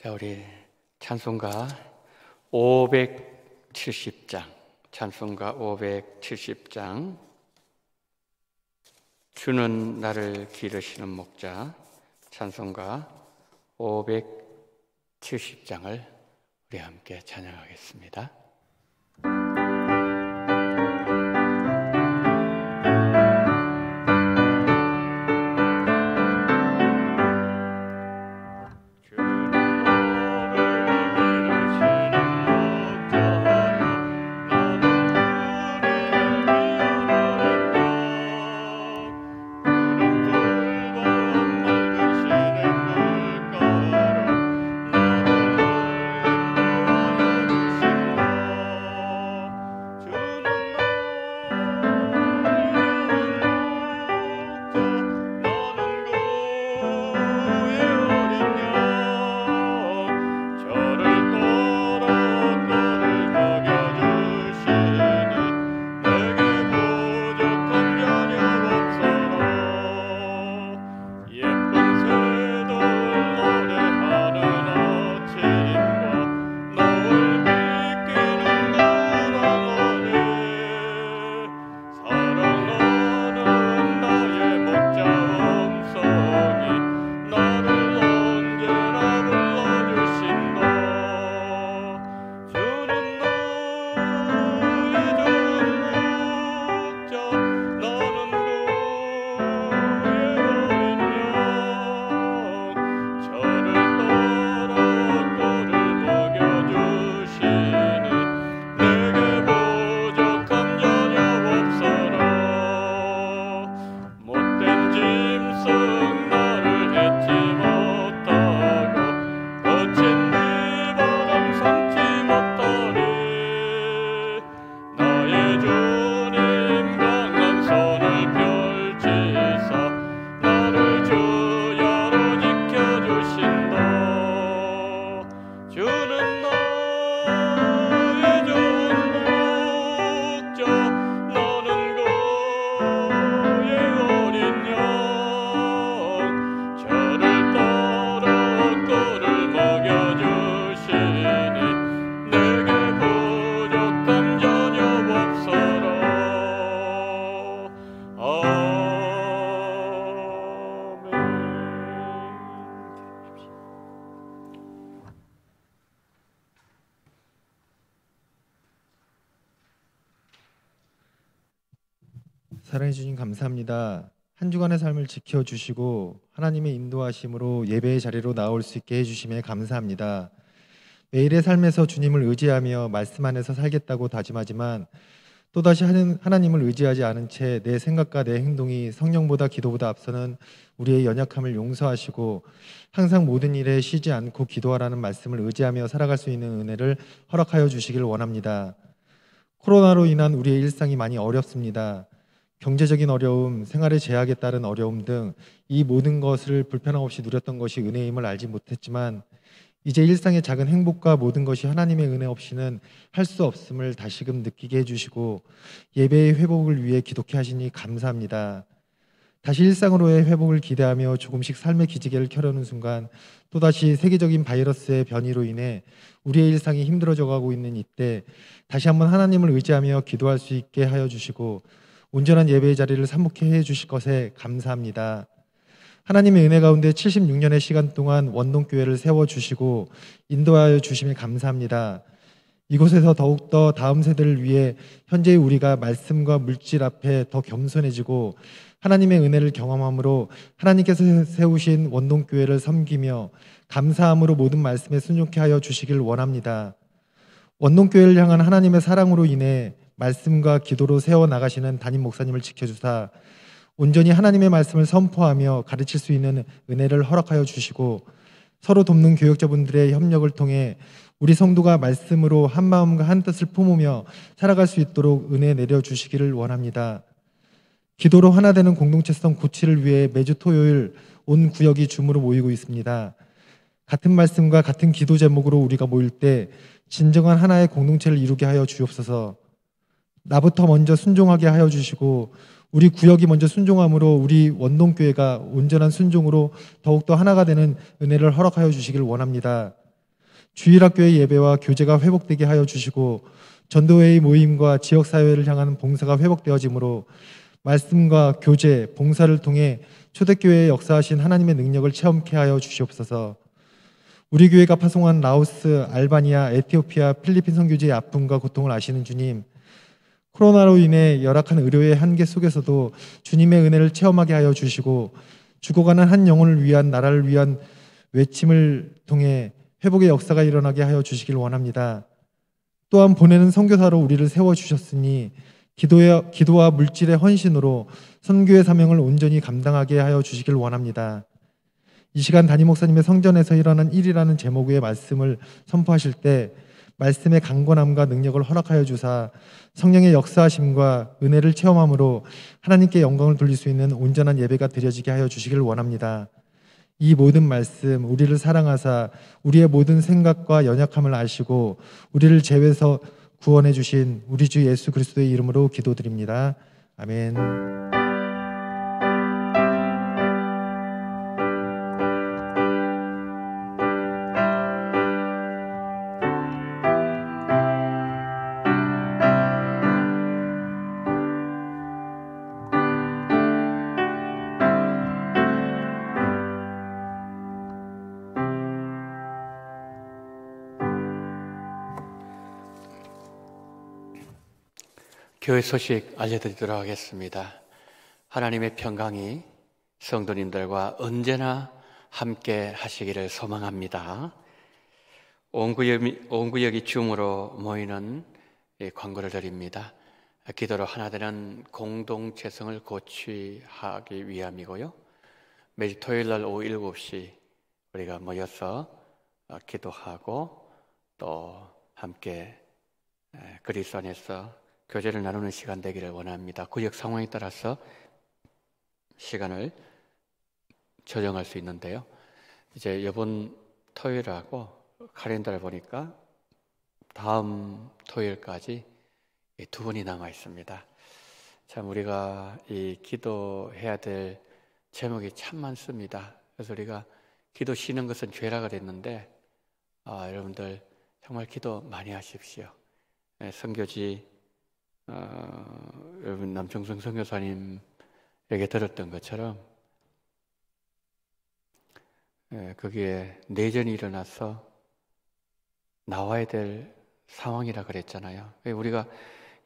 자, 우리 찬송가 570장, 찬송가 570장, 주는 나를 기르시는 목자, 찬송가 570장을 우리 함께 찬양하겠습니다. 사랑해 주님 감사합니다. 한 주간의 삶을 지켜주시고 하나님의 인도하심으로 예배의 자리로 나올 수 있게 해주심에 감사합니다. 매일의 삶에서 주님을 의지하며 말씀 안에서 살겠다고 다짐하지만 또다시 하나님을 의지하지 않은 채 내 생각과 내 행동이 성령보다 기도보다 앞서는 우리의 연약함을 용서하시고 항상 모든 일에 쉬지 않고 기도하라는 말씀을 의지하며 살아갈 수 있는 은혜를 허락하여 주시길 원합니다. 코로나로 인한 우리의 일상이 많이 어렵습니다. 경제적인 어려움, 생활의 제약에 따른 어려움 등 이 모든 것을 불편함 없이 누렸던 것이 은혜임을 알지 못했지만 이제 일상의 작은 행복과 모든 것이 하나님의 은혜 없이는 할 수 없음을 다시금 느끼게 해주시고 예배의 회복을 위해 기도케 하시니 감사합니다. 다시 일상으로의 회복을 기대하며 조금씩 삶의 기지개를 켜려는 순간 또다시 세계적인 바이러스의 변이로 인해 우리의 일상이 힘들어져 가고 있는 이때 다시 한번 하나님을 의지하며 기도할 수 있게 하여 주시고 온전한 예배의 자리를 사목해 해주실 것에 감사합니다. 하나님의 은혜 가운데 76년의 시간 동안 원동교회를 세워주시고 인도하여 주심에 감사합니다. 이곳에서 더욱더 다음 세대를 위해 현재의 우리가 말씀과 물질 앞에 더 겸손해지고 하나님의 은혜를 경험함으로 하나님께서 세우신 원동교회를 섬기며 감사함으로 모든 말씀에 순종케 하여 주시길 원합니다. 원동교회를 향한 하나님의 사랑으로 인해 말씀과 기도로 세워나가시는 담임 목사님을 지켜주사 온전히 하나님의 말씀을 선포하며 가르칠 수 있는 은혜를 허락하여 주시고 서로 돕는 교역자분들의 협력을 통해 우리 성도가 말씀으로 한 마음과 한 뜻을 품으며 살아갈 수 있도록 은혜 내려주시기를 원합니다. 기도로 하나 되는 공동체성 고치를 위해 매주 토요일 온 구역이 줌으로 모이고 있습니다. 같은 말씀과 같은 기도 제목으로 우리가 모일 때 진정한 하나의 공동체를 이루게 하여 주옵소서. 나부터 먼저 순종하게 하여 주시고 우리 구역이 먼저 순종함으로 우리 원동교회가 온전한 순종으로 더욱더 하나가 되는 은혜를 허락하여 주시길 원합니다. 주일학교의 예배와 교제가 회복되게 하여 주시고 전도회의 모임과 지역사회를 향하는 봉사가 회복되어지므로 말씀과 교제, 봉사를 통해 초대교회에 역사하신 하나님의 능력을 체험케 하여 주시옵소서. 우리 교회가 파송한 라오스, 알바니아, 에티오피아, 필리핀 선교지의 아픔과 고통을 아시는 주님, 코로나로 인해 열악한 의료의 한계 속에서도 주님의 은혜를 체험하게 하여 주시고 죽어가는 한 영혼을 위한 나라를 위한 외침을 통해 회복의 역사가 일어나게 하여 주시길 원합니다. 또한 보내는 선교사로 우리를 세워주셨으니 기도와 물질의 헌신으로 선교의 사명을 온전히 감당하게 하여 주시길 원합니다. 이 시간 담임 목사님의 성전에서 일어난 일이라는 제목의 말씀을 선포하실 때 말씀의 강건함과 능력을 허락하여 주사 성령의 역사하심과 은혜를 체험함으로 하나님께 영광을 돌릴 수 있는 온전한 예배가 드려지게 하여 주시길 원합니다. 이 모든 말씀, 우리를 사랑하사 우리의 모든 생각과 연약함을 아시고 우리를 죄에서 구원해 주신 우리 주 예수 그리스도의 이름으로 기도드립니다. 아멘. 교회 소식 알려드리도록 하겠습니다. 하나님의 평강이 성도님들과 언제나 함께 하시기를 소망합니다. 온 구역이 줌으로 모이는 광고를 드립니다. 기도로 하나 되는 공동체성을 고취하기 위함이고요. 매주 토요일 날 오후 7시 우리가 모여서 기도하고 또 함께 그리스도 안에서 교제를 나누는 시간 되기를 원합니다. 구역 상황에 따라서 시간을 조정할 수 있는데요. 이제 이번 토요일하고 카렌더를 보니까 다음 토요일까지 2번이 남아 있습니다. 참 우리가 이 기도해야 될 제목이 참 많습니다. 그래서 우리가 기도 쉬는 것은 죄라 그랬는데 여러분들 정말 기도 많이 하십시오. 선교지 여러분 남청성 선교사님에게 들었던 것처럼 거기에 내전이 일어나서 나와야 될 상황이라 그랬잖아요. 우리가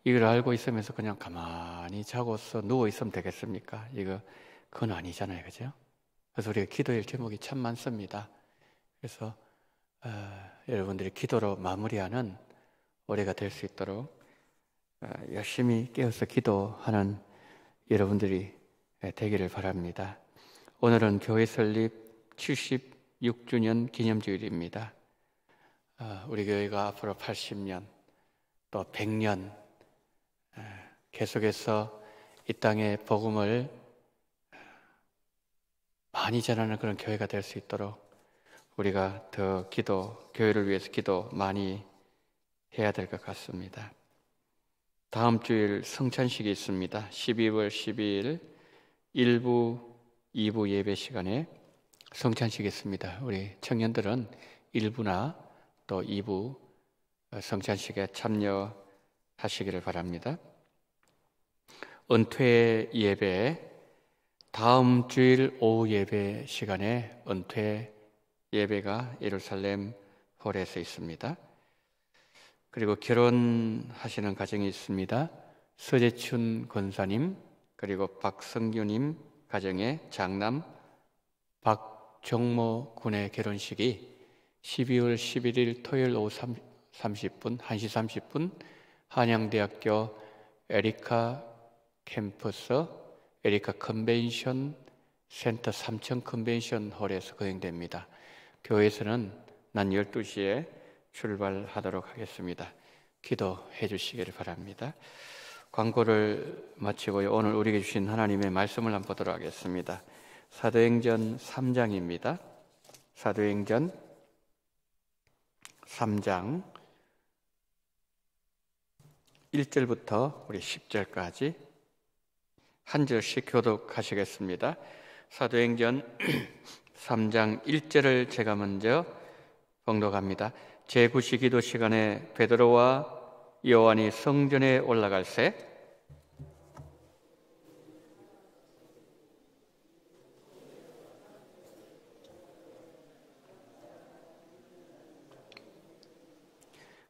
이걸 알고 있으면서 그냥 가만히 자고서 누워 있으면 되겠습니까? 그건 아니잖아요, 그죠? 그래서 우리가 기도할 제목이 참 많습니다. 그래서 여러분들이 기도로 마무리하는 올해가 될 수 있도록 열심히 깨어서 기도하는 여러분들이 되기를 바랍니다. 오늘은 교회 설립 76주년 기념주일입니다. 우리 교회가 앞으로 80년 또 100년 계속해서 이 땅에 복음을 많이 전하는 그런 교회가 될 수 있도록 우리가 더 교회를 위해서 기도 많이 해야 될 것 같습니다. 다음 주일 성찬식이 있습니다. 12월 12일 1부, 2부 예배 시간에 성찬식이 있습니다. 우리 청년들은 1부나 또 2부 성찬식에 참여하시기를 바랍니다. 은퇴 예배, 다음 주일 오후 예배 시간에 은퇴 예배가 예루살렘 홀에서 있습니다. 그리고 결혼하시는 가정이 있습니다. 서재춘 권사님 그리고 박성규님 가정의 장남 박정모 군의 결혼식이 12월 11일 토요일 오후 1시 30분 한양대학교 에리카 캠퍼스 에리카 컨벤션 센터 3층 컨벤션 홀에서 거행됩니다. 교회에서는 낮 12시에 출발하도록 하겠습니다. 기도해 주시기를 바랍니다. 광고를 마치고요. 오늘 우리에게 주신 하나님의 말씀을 한번 보도록 하겠습니다. 사도행전 3장입니다. 사도행전 3장 1절부터 우리 10절까지 한 절씩 교독하시겠습니다. 사도행전 3장 1절을 제가 먼저 봉독합니다. 제9시 기도 시간에 베드로와 요한이 성전에 올라갈새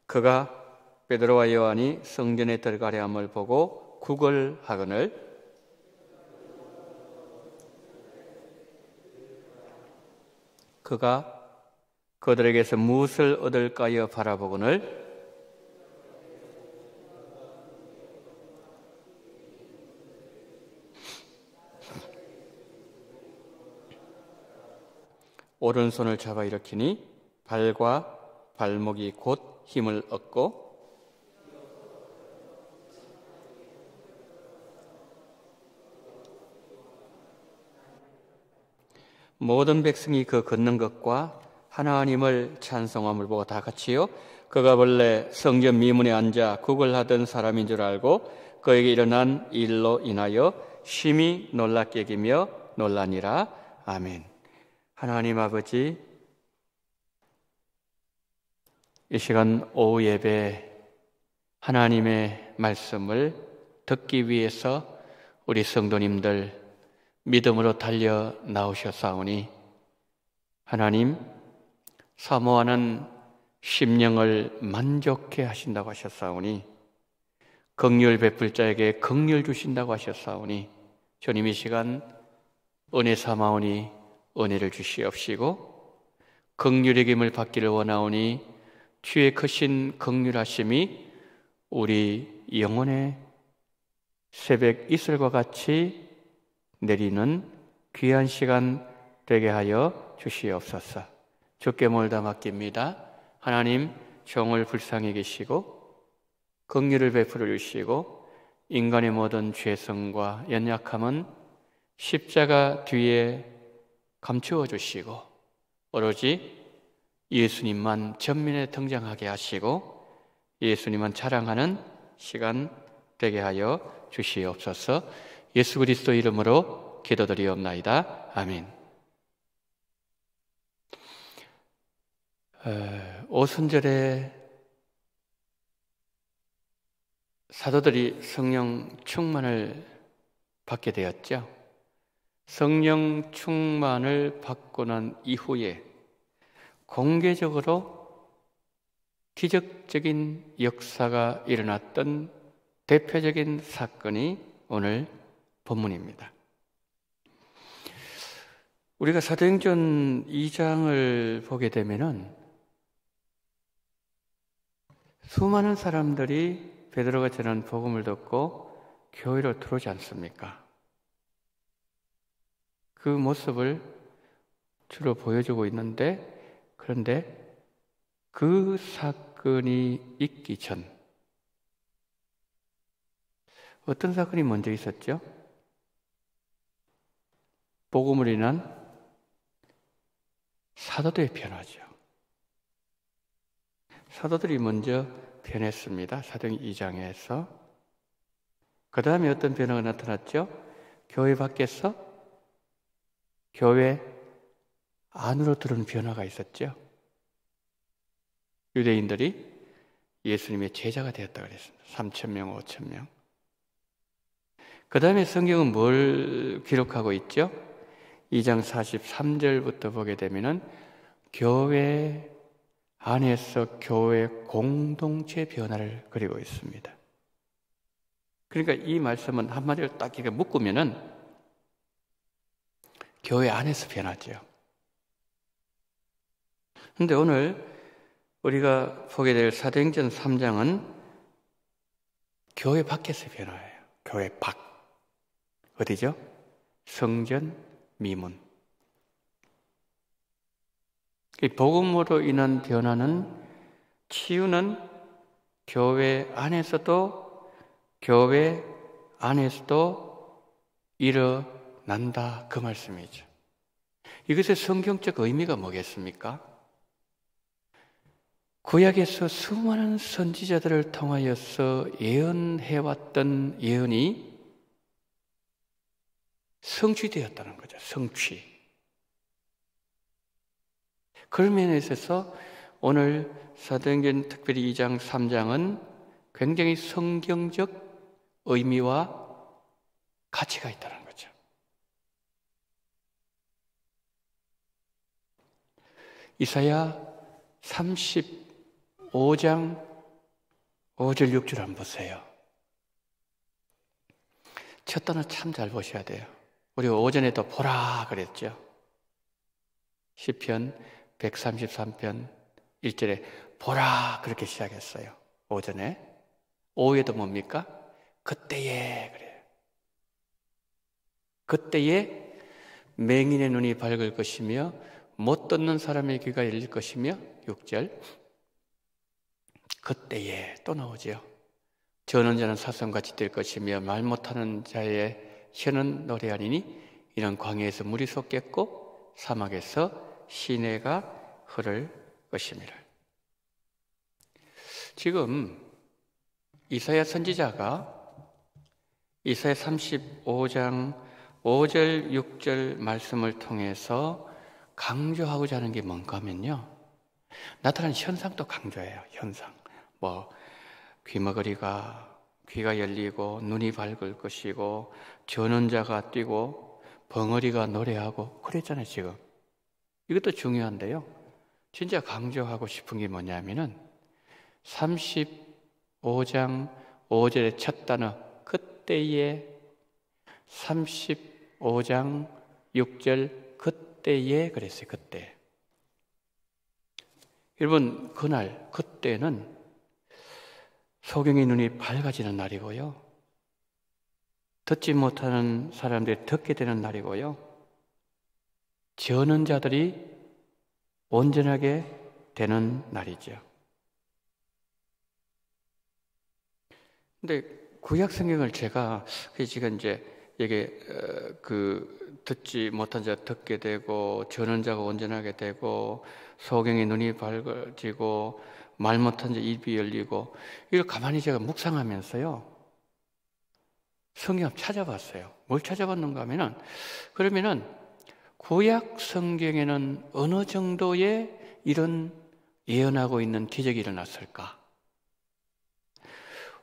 그가 베드로와 요한이 성전에 들어가려 함을 보고 구걸하거늘 그가 그들에게서 무엇을 얻을까여 바라보거늘 오른손을 잡아 일으키니 발과 발목이 곧 힘을 얻고 모든 백성이 그 걷는 것과 하나님을 찬송함을 보고 다 같이요 그가 본래 성전 미문에 앉아 구걸하던 사람인 줄 알고 그에게 일어난 일로 인하여 심히 놀랍게 여기며 놀라니라. 아멘. 하나님 아버지, 이 시간 오후 예배 하나님의 말씀을 듣기 위해서 우리 성도님들 믿음으로 달려 나오셨사오니 하나님 사모하는 심령을 만족해 하신다고 하셨사오니 긍휼 베풀 자에게 긍휼 주신다고 하셨사오니 주님 이 시간 은혜 삼아오니 은혜를 주시옵시고 긍휼의 힘을 받기를 원하오니 주의 크신 긍휼하심이 우리 영혼의 새벽 이슬과 같이 내리는 귀한 시간 되게 하여 주시옵소서. 주께 몰다 맡깁니다. 하나님 종을 불쌍히 계시고 긍휼을 베풀어 주시고 인간의 모든 죄성과 연약함은 십자가 뒤에 감추어 주시고 오로지 예수님만 전면에 등장하게 하시고 예수님만 자랑하는 시간 되게 하여 주시옵소서. 예수 그리스도 이름으로 기도드리옵나이다. 아멘. 오순절에 사도들이 성령 충만을 받게 되었죠. 성령 충만을 받고 난 이후에 공개적으로 기적적인 역사가 일어났던 대표적인 사건이 오늘 본문입니다. 우리가 사도행전 2장을 보게 되면은 수많은 사람들이 베드로가 전한 복음을 듣고 교회로 들어오지 않습니까? 그 모습을 주로 보여주고 있는데 그런데 그 사건이 있기 전 어떤 사건이 먼저 있었죠? 복음을 인한 사도들의 변화죠. 사도들이 먼저 변했습니다. 사도행전 2장에서. 그 다음에 어떤 변화가 나타났죠? 교회 밖에서 교회 안으로 들어온 변화가 있었죠. 유대인들이 예수님의 제자가 되었다 그랬습니다. 3,000명, 5,000명. 그 다음에 성경은 뭘 기록하고 있죠? 2장 43절부터 보게 되면은 교회 안에서 교회 공동체 변화를 그리고 있습니다. 그러니까 이 말씀은 한마디로 딱 이렇게 묶으면은 교회 안에서 변하죠. 그런데 오늘 우리가 보게 될 사도행전 3장은 교회 밖에서 변화예요. 교회 밖. 어디죠? 성전 미문. 복음으로 인한 변화는 치유는 교회 안에서도 일어난다 그 말씀이죠. 이것의 성경적 의미가 뭐겠습니까? 구약에서 수많은 선지자들을 통하여서 예언해왔던 예언이 성취되었다는 거죠. 성취. 그런 면에 있어서 오늘 사도행전 특별히 2장, 3장은 굉장히 성경적 의미와 가치가 있다는 거죠. 이사야 35장 5절 6절 한번 보세요. 첫 단어 참 잘 보셔야 돼요. 우리 오전에도 보라 그랬죠. 시편 133편 1절에 보라 그렇게 시작했어요. 오전에. 오후에도 뭡니까? 그때에 그래요. 그때에 맹인의 눈이 밝을 것이며 못 듣는 사람의 귀가 열릴 것이며 6절 그때에 또 나오죠. 저는 자는 사슴같이 될 것이며 말 못하는 자의 혀는 노래하리니 이는 광야에서 물이 솟겠고 사막에서 시내가 흐를 것임이라. 지금 이사야 선지자가 이사야 35장 5절 6절 말씀을 통해서 강조하고자 하는 게 뭔가 하면요, 나타나는 현상도 강조해요. 현상. 귀가 열리고 눈이 밝을 것이고 저는 자가 뛰고 벙어리가 노래하고 그랬잖아요. 지금 이것도 중요한데요, 진짜 강조하고 싶은 게 뭐냐면은 35장 5절의 첫 단어 그때에, 35장 6절 그때에 그랬어요. 그때. 여러분, 그날 그때는 소경의 눈이 밝아지는 날이고요, 듣지 못하는 사람들이 듣게 되는 날이고요, 저는 자들이 온전하게 되는 날이죠. 근데 구약 성경을 제가 지금 이제 이게 듣지 못한 자 듣게 되고 저는 자가 온전하게 되고 소경의 눈이 밝아지고 말 못한 자 입이 열리고, 이걸 가만히 제가 묵상하면서요 성경 찾아봤어요. 뭘 찾아봤는가 하면은, 그러면은 구약 성경에는 어느 정도의 이런 예언하고 있는 기적이 일어났을까?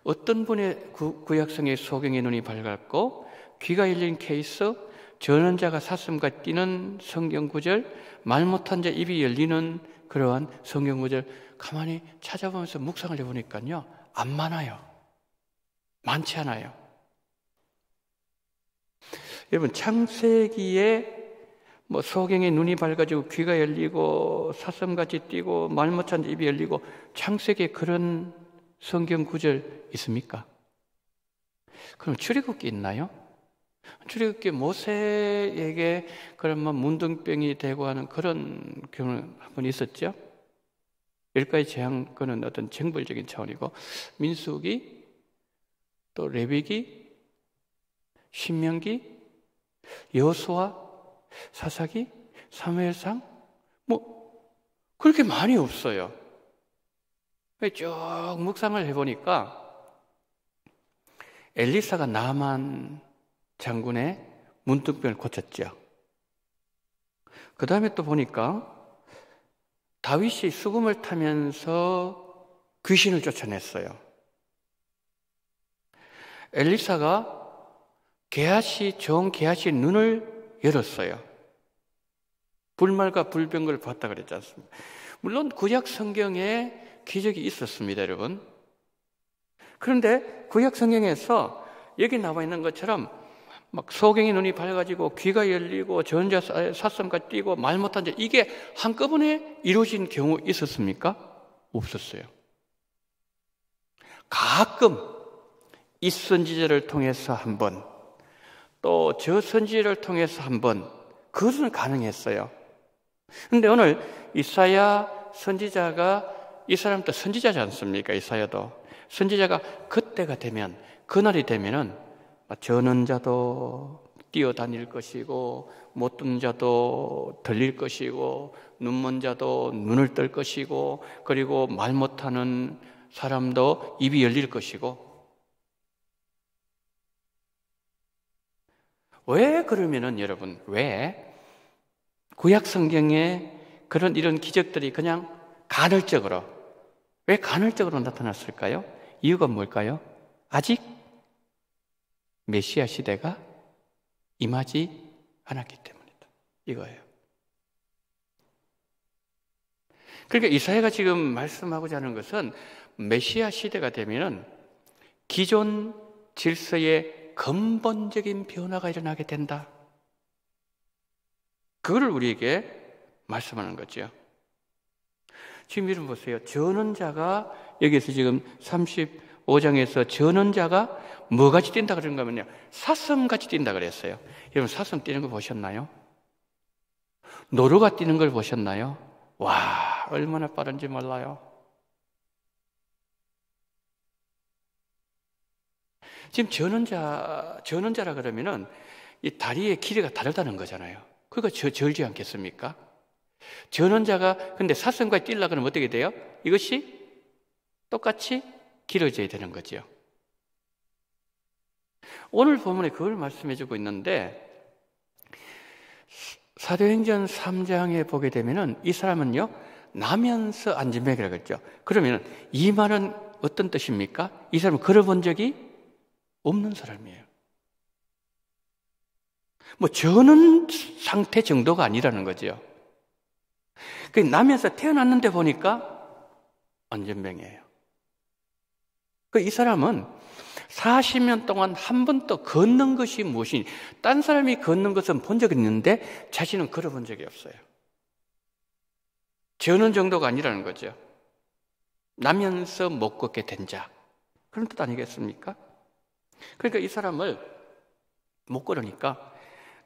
어떤 분의 구약 성경의 소경의 눈이 밝았고 귀가 열린 케이스, 저는 자가 사슴과 뛰는 성경 구절, 말 못한 자 입이 열리는 그러한 성경 구절 가만히 찾아보면서 묵상을 해보니까요, 안 많아요. 많지 않아요. 여러분, 창세기에 소경의 눈이 밝아지고 귀가 열리고 사슴같이 뛰고 말 못한 자 입이 열리고, 창세기에 그런 성경 구절 있습니까? 그럼 출애굽기 있나요? 출애굽기 모세에게 그런 문둥병이 되고 하는 그런 경우는 한 번 있었죠. 10가지 재앙, 그는 어떤 쟁벌적인 차원이고, 민수기, 또 레위기, 신명기, 여호수아, 사사기, 사무엘상, 그렇게 많이 없어요. 쭉 묵상을 해보니까 엘리사가 나만 장군의 문둥병을 고쳤죠. 그 다음에 또 보니까 다윗이 수금을 타면서 귀신을 쫓아냈어요. 엘리사가 종 게하시의 눈을 열었어요. 불말과 불병거를 봤다 그랬지 않습니까? 물론 구약 성경에 기적이 있었습니다, 여러분. 그런데 구약 성경에서 여기 나와 있는 것처럼 소경의 눈이 밝아지고 귀가 열리고 전자 사슴과 뛰고 말 못한 자, 이게 한꺼번에 이루어진 경우 있었습니까? 없었어요. 가끔 이 선지자를 통해서 한 번, 또 저 선지자를 통해서 한 번, 그것은 가능했어요. 그런데 오늘 이사야 선지자가, 이 사람도 선지자지 않습니까? 이사야도 선지자가 그때가 되면, 그날이 되면은 저는 자도 뛰어다닐 것이고 못 듣는 자도 들릴 것이고 눈먼 자도 눈을 뜰 것이고, 그리고 말 못하는 사람도 입이 열릴 것이고. 왜 그러면은 여러분, 왜 구약 성경에 그런 이런 기적들이 그냥 간헐적으로. 왜 간헐적으로 나타났을까요? 이유가 뭘까요? 아직 메시아 시대가 임하지 않았기 때문이다. 이거예요. 그러니까 이사야가 지금 말씀하고자 하는 것은 메시아 시대가 되면은 기존 질서의 근본적인 변화가 일어나게 된다. 그거를 우리에게 말씀하는 거죠. 지금 이름 보세요. 전원자가 여기서 지금 35장에서 전원자가 뭐같이 뛴다 그러는가 하면요, 사슴같이 뛴다 그랬어요. 여러분 사슴 뛰는 거 보셨나요? 노루가 뛰는 걸 보셨나요? 와, 얼마나 빠른지 몰라요. 지금 전원자라 그러면은 이 다리의 길이가 다르다는 거잖아요. 그거 절지 않겠습니까? 전원자가 근데 사슴과 뛰려고 그러면 어떻게 돼요? 이것이 똑같이 길어져야 되는 거죠. 오늘 본문에 그걸 말씀해 주고 있는데, 사도행전 3장에 보게 되면은 이 사람은요, 나면서 안진뱅이라고 했죠. 그러면 이 말은 어떤 뜻입니까? 이 사람은 걸어본 적이 없는 사람이에요. 뭐 저는 상태 정도가 아니라는 거죠. 그 나면서 태어났는데 보니까 안진뱅이에요. 이 사람은 40년 동안 한 번도 걷는 것이 무엇이니, 딴 사람이 걷는 것은 본 적이 있는데 자신은 걸어본 적이 없어요. 저는 정도가 아니라는 거죠. 나면서 못 걷게 된 자, 그런 뜻 아니겠습니까? 그러니까 이 사람을 못 걸으니까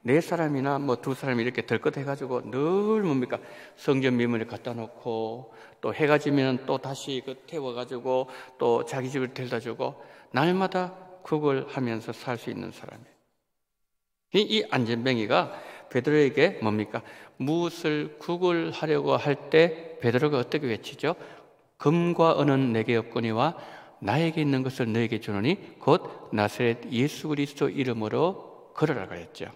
네 사람이나 뭐 두 사람이 이렇게 덜컥해가지고 늘 뭡니까, 성전 미문에 갖다 놓고 또 해가 지면 또 다시 태워가지고 또 자기 집을 데려다 주고 날마다 구걸하면서 살 수 있는 사람이에요. 이 안진뱅이가 베드로에게 뭡니까, 무엇을 구걸하려고 할 때 베드로가 어떻게 외치죠? 금과 은은 내게 없거니와 나에게 있는 것을 너에게 주노니 곧 나사렛 예수 그리스도 이름으로 걸어라 그랬죠.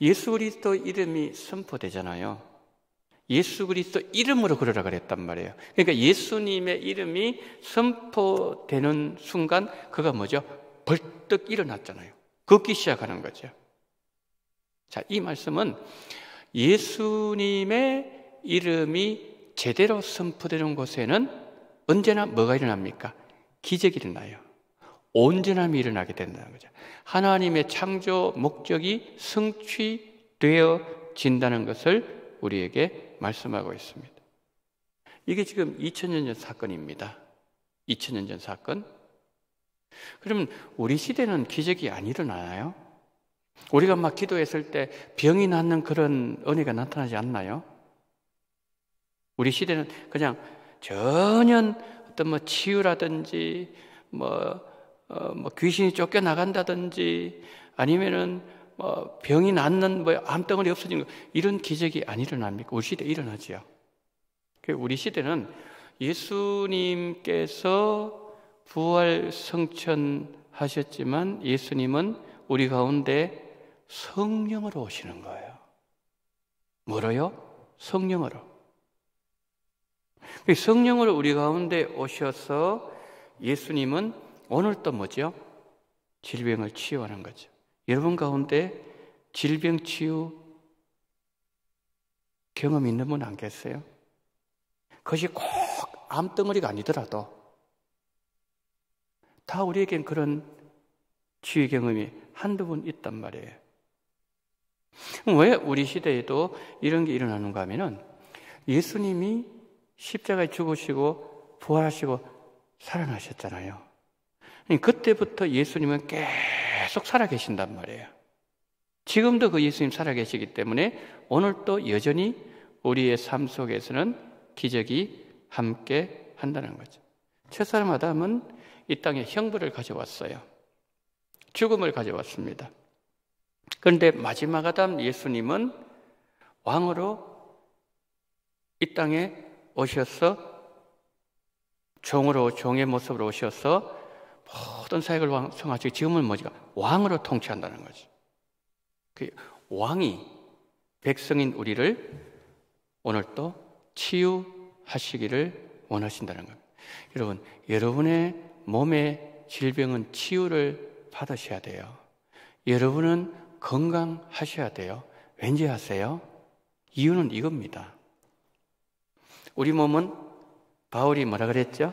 예수 그리스도 이름이 선포되잖아요. 예수 그리스도 이름으로 걸어라 그랬단 말이에요. 그러니까 예수님의 이름이 선포되는 순간 그가 뭐죠? 벌떡 일어났잖아요. 걷기 시작하는 거죠. 자, 이 말씀은 예수님의 이름이 제대로 선포되는 곳에는 언제나 뭐가 일어납니까? 기적이 일어나요. 온전함이 일어나게 된다는 거죠. 하나님의 창조 목적이 성취되어진다는 것을 우리에게 말씀하고 있습니다. 이게 지금 2000년 전 사건입니다. 2000년 전 사건. 그러면 우리 시대는 기적이 안 일어나나요? 우리가 막 기도했을 때 병이 낫는 그런 은혜가 나타나지 않나요? 우리 시대는 그냥 전혀 어떤 뭐 치유라든지 귀신이 쫓겨나간다든지 아니면은 병이 낫는 암덩어리 없어지는 거, 이런 기적이 안 일어납니까? 우리 시대에 일어나지요. 우리 시대는 예수님께서 부활 성천하셨지만 예수님은 우리 가운데 성령으로 오시는 거예요. 뭐로요? 성령으로. 성령으로 우리 가운데 오셔서 예수님은 오늘 또 뭐죠? 질병을 치유하는 거죠. 여러분 가운데 질병 치유 경험 있는 분 안 계세요? 그것이 꼭 암덩어리가 아니더라도 다 우리에겐 그런 치유 경험이 한두 번 있단 말이에요. 왜 우리 시대에도 이런 게 일어나는가 하면은 예수님이 십자가에 죽으시고 부활하시고 살아나셨잖아요. 그때부터 예수님은 계속 살아계신단 말이에요. 지금도 그 예수님 살아계시기 때문에 오늘 또 여전히 우리의 삶 속에서는 기적이 함께 한다는 거죠. 첫사람 아담은 이 땅에 형벌을 가져왔어요. 죽음을 가져왔습니다. 그런데 마지막 아담 예수님은 왕으로 이 땅에 오셔서 종으로, 종의 모습으로 오셔서 모든 사역을 완성하시고 지금은 뭐죠? 왕으로 통치한다는 거죠. 그 왕이 백성인 우리를 오늘 또 치유하시기를 원하신다는 겁니다. 여러분, 여러분의 몸의 질병은 치유를 받으셔야 돼요. 여러분은 건강하셔야 돼요. 왠지 아세요? 이유는 이겁니다. 우리 몸은 바울이 뭐라 그랬죠?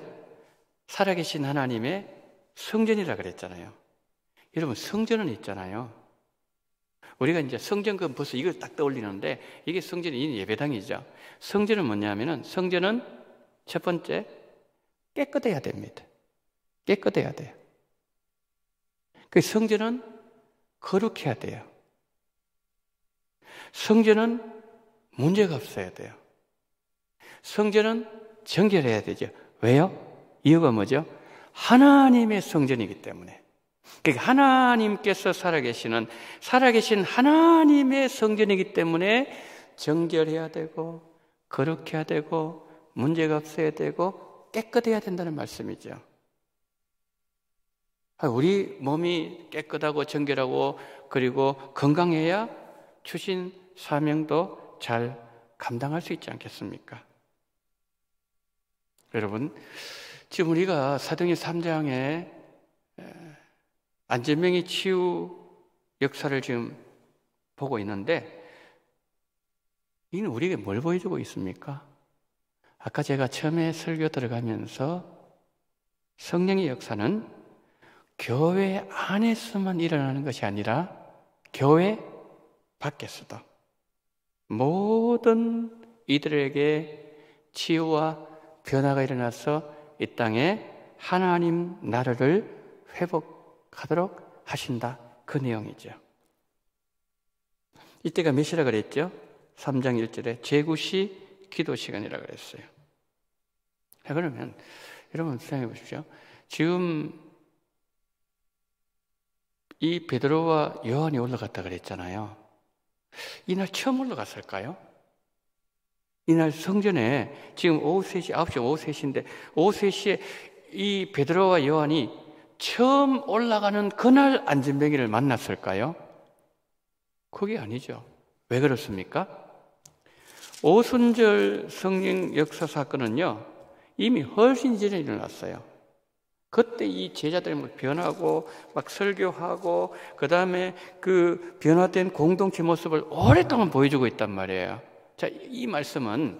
살아계신 하나님의 성전이라 그랬잖아요. 여러분, 성전은 있잖아요. 우리가 이제 성전금 벌써 이걸 딱 떠올리는데, 이게 성전이 예배당이죠. 성전은 뭐냐면은, 성전은 첫 번째 깨끗해야 됩니다. 깨끗해야 돼요. 그 성전은 거룩해야 돼요. 성전은 문제가 없어야 돼요. 성전은 정결해야 되죠. 왜요? 이유가 뭐죠? 하나님의 성전이기 때문에. 그러니까 하나님께서 살아계신 하나님의 성전이기 때문에 정결해야 되고, 거룩해야 되고, 문제가 없어야 되고, 깨끗해야 된다는 말씀이죠. 우리 몸이 깨끗하고 정결하고 그리고 건강해야 주신 사명도 잘 감당할 수 있지 않겠습니까? 여러분, 지금 우리가 사도행전 3장에 안진뱅이 치유 역사를 지금 보고 있는데, 이는 우리에게 뭘 보여주고 있습니까? 아까 제가 처음에 설교 들어가면서 성령의 역사는 교회 안에서만 일어나는 것이 아니라 교회 밖에서도 모든 이들에게 치유와 변화가 일어나서 이 땅에 하나님 나라를 회복하도록 하신다. 그 내용이죠. 이때가 몇 시라 그랬죠? 3장 1절에 제구시 기도 시간이라 그랬어요. 그러면 여러분 생각해 보십시오. 지금 이 베드로와 요한이 올라갔다 그랬잖아요. 이날 처음 올라갔을까요? 이날 성전에 지금 오후 3시, 9시 오후 3시인데 오후 3시에 이 베드로와 요한이 처음 올라가는 그날 안진뱅이를 만났을까요? 그게 아니죠. 왜 그렇습니까? 오순절 성령 역사 사건은요, 이미 훨씬 전에 일어났어요. 그때 이 제자들이 막 변하고 막 설교하고 그 다음에 그 변화된 공동체 모습을 오랫동안 보여주고 있단 말이에요. 자, 이 말씀은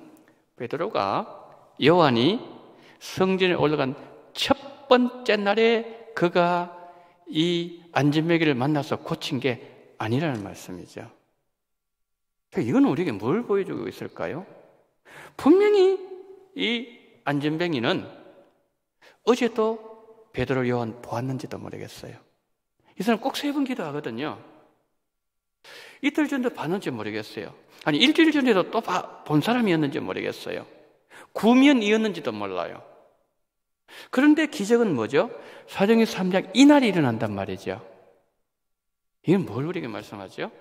베드로가 요한이 성전에 올라간 첫 번째 날에 그가 이 안진뱅이를 만나서 고친 게 아니라는 말씀이죠. 이건 우리에게 뭘 보여주고 있을까요? 분명히 이 안진뱅이는 어제도 베드로 요한 보았는지도 모르겠어요. 이 사람 꼭 3번 기도하거든요. 이틀 전도 봤는지 모르겠어요. 아니 일주일 전에도 또 본 사람이었는지 모르겠어요. 구면이었는지도 몰라요. 그런데 기적은 뭐죠? 사도행전 3장 이날이 일어난단 말이죠. 이건 뭘 우리에게 말씀하죠?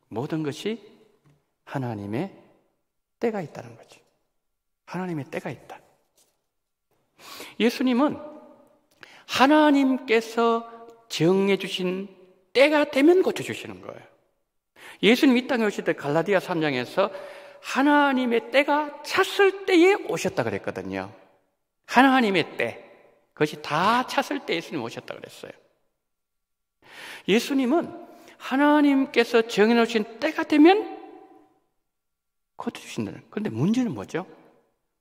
모든 것이 하나님의 때가 있다는 거죠. 하나님의 때가 있다. 예수님은 하나님께서 정해주신 때가 되면 고쳐주시는 거예요. 예수님 이 땅에 오실 때 갈라디아 3장에서 하나님의 때가 찼을 때에 오셨다 그랬거든요. 하나님의 때, 그것이 다 찼을 때 예수님 오셨다 그랬어요. 예수님은 하나님께서 정해놓으신 때가 되면 고쳐주신다는. 그런데 문제는 뭐죠?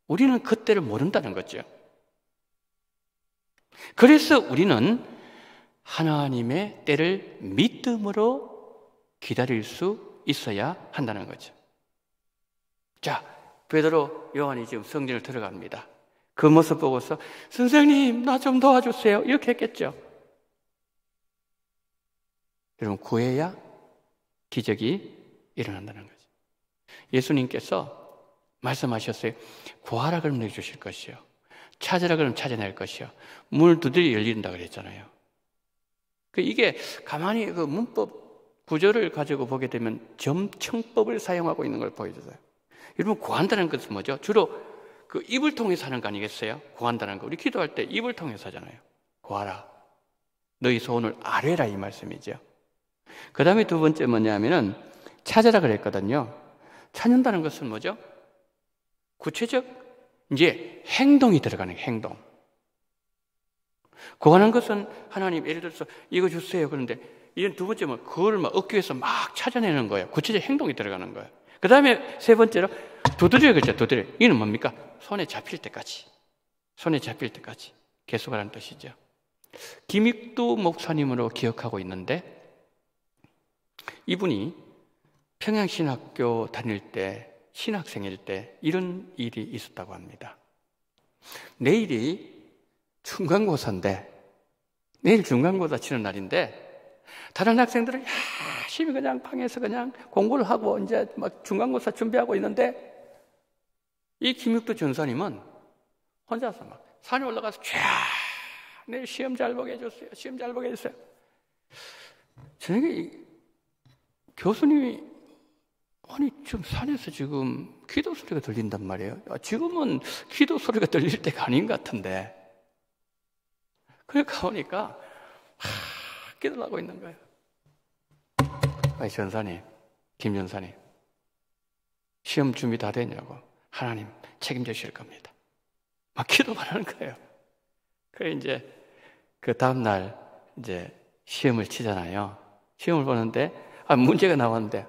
우리는 그 때를 모른다는 거죠. 그래서 우리는 하나님의 때를 믿음으로 기다릴 수 있어야 한다는 거죠. 자, 베드로 요한이 지금 성전을 들어갑니다. 그 모습 보고서 선생님 나 좀 도와주세요 이렇게 했겠죠. 여러분, 구해야 기적이 일어난다는 거죠. 예수님께서 말씀하셨어요. 구하라 그러면 내주실 것이요, 찾으라 그러면 찾아낼 것이요, 문 두드려 열린다 그랬잖아요. 이게 가만히 그 문법 구조를 가지고 보게 되면 점청법을 사용하고 있는 걸 보여줘요. 여러분, 구한다는 것은 뭐죠? 주로 그 입을 통해서 하는 거 아니겠어요? 구한다는 거. 우리 기도할 때 입을 통해서 하잖아요. 구하라. 너희 소원을 아뢰라 이 말씀이죠. 그 다음에 두 번째 뭐냐면은 찾으라 그랬거든요. 찾는다는 것은 뭐죠? 구체적 이제 행동이 들어가는 거예요. 행동. 구하는 것은 하나님 예를 들어서 이거 주세요. 그런데 이런 두 번째는 그걸 막 얻기 위해서 막 찾아내는 거예요. 구체적 행동이 들어가는 거예요. 그 다음에 세 번째로 두드려 그랬죠. 두드려. 이는 뭡니까? 손에 잡힐 때까지. 손에 잡힐 때까지 계속하라는 뜻이죠. 김익두 목사님으로 기억하고 있는데 이분이 평양신학교 다닐 때 신학생일 때 이런 일이 있었다고 합니다. 내일이 중간고사인데 내일 중간고사 치는 날인데 다른 학생들은 열심히 그냥 방에서 그냥 공부를 하고 이제 막 중간고사 준비하고 있는데 이 김익두 전사님은 혼자서 막 산에 올라가서 내일 시험 잘 보게 해줬어요. 시험 잘 보게 해주세요. 저녁에 교수님이 아니 지금 산에서 지금 기도 소리가 들린단 말이에요. 지금은 기도 소리가 들릴 때가 아닌 것 같은데 그러니까 보니까 기도를 하고 있는 거예요. 아니 전사님, 김 전사님 시험 준비 다 됐냐고. 하나님 책임지실 겁니다. 막 기도만 하는 거예요. 그래 이제 그 다음날 이제 시험을 치잖아요. 시험을 보는데 문제가 나왔는데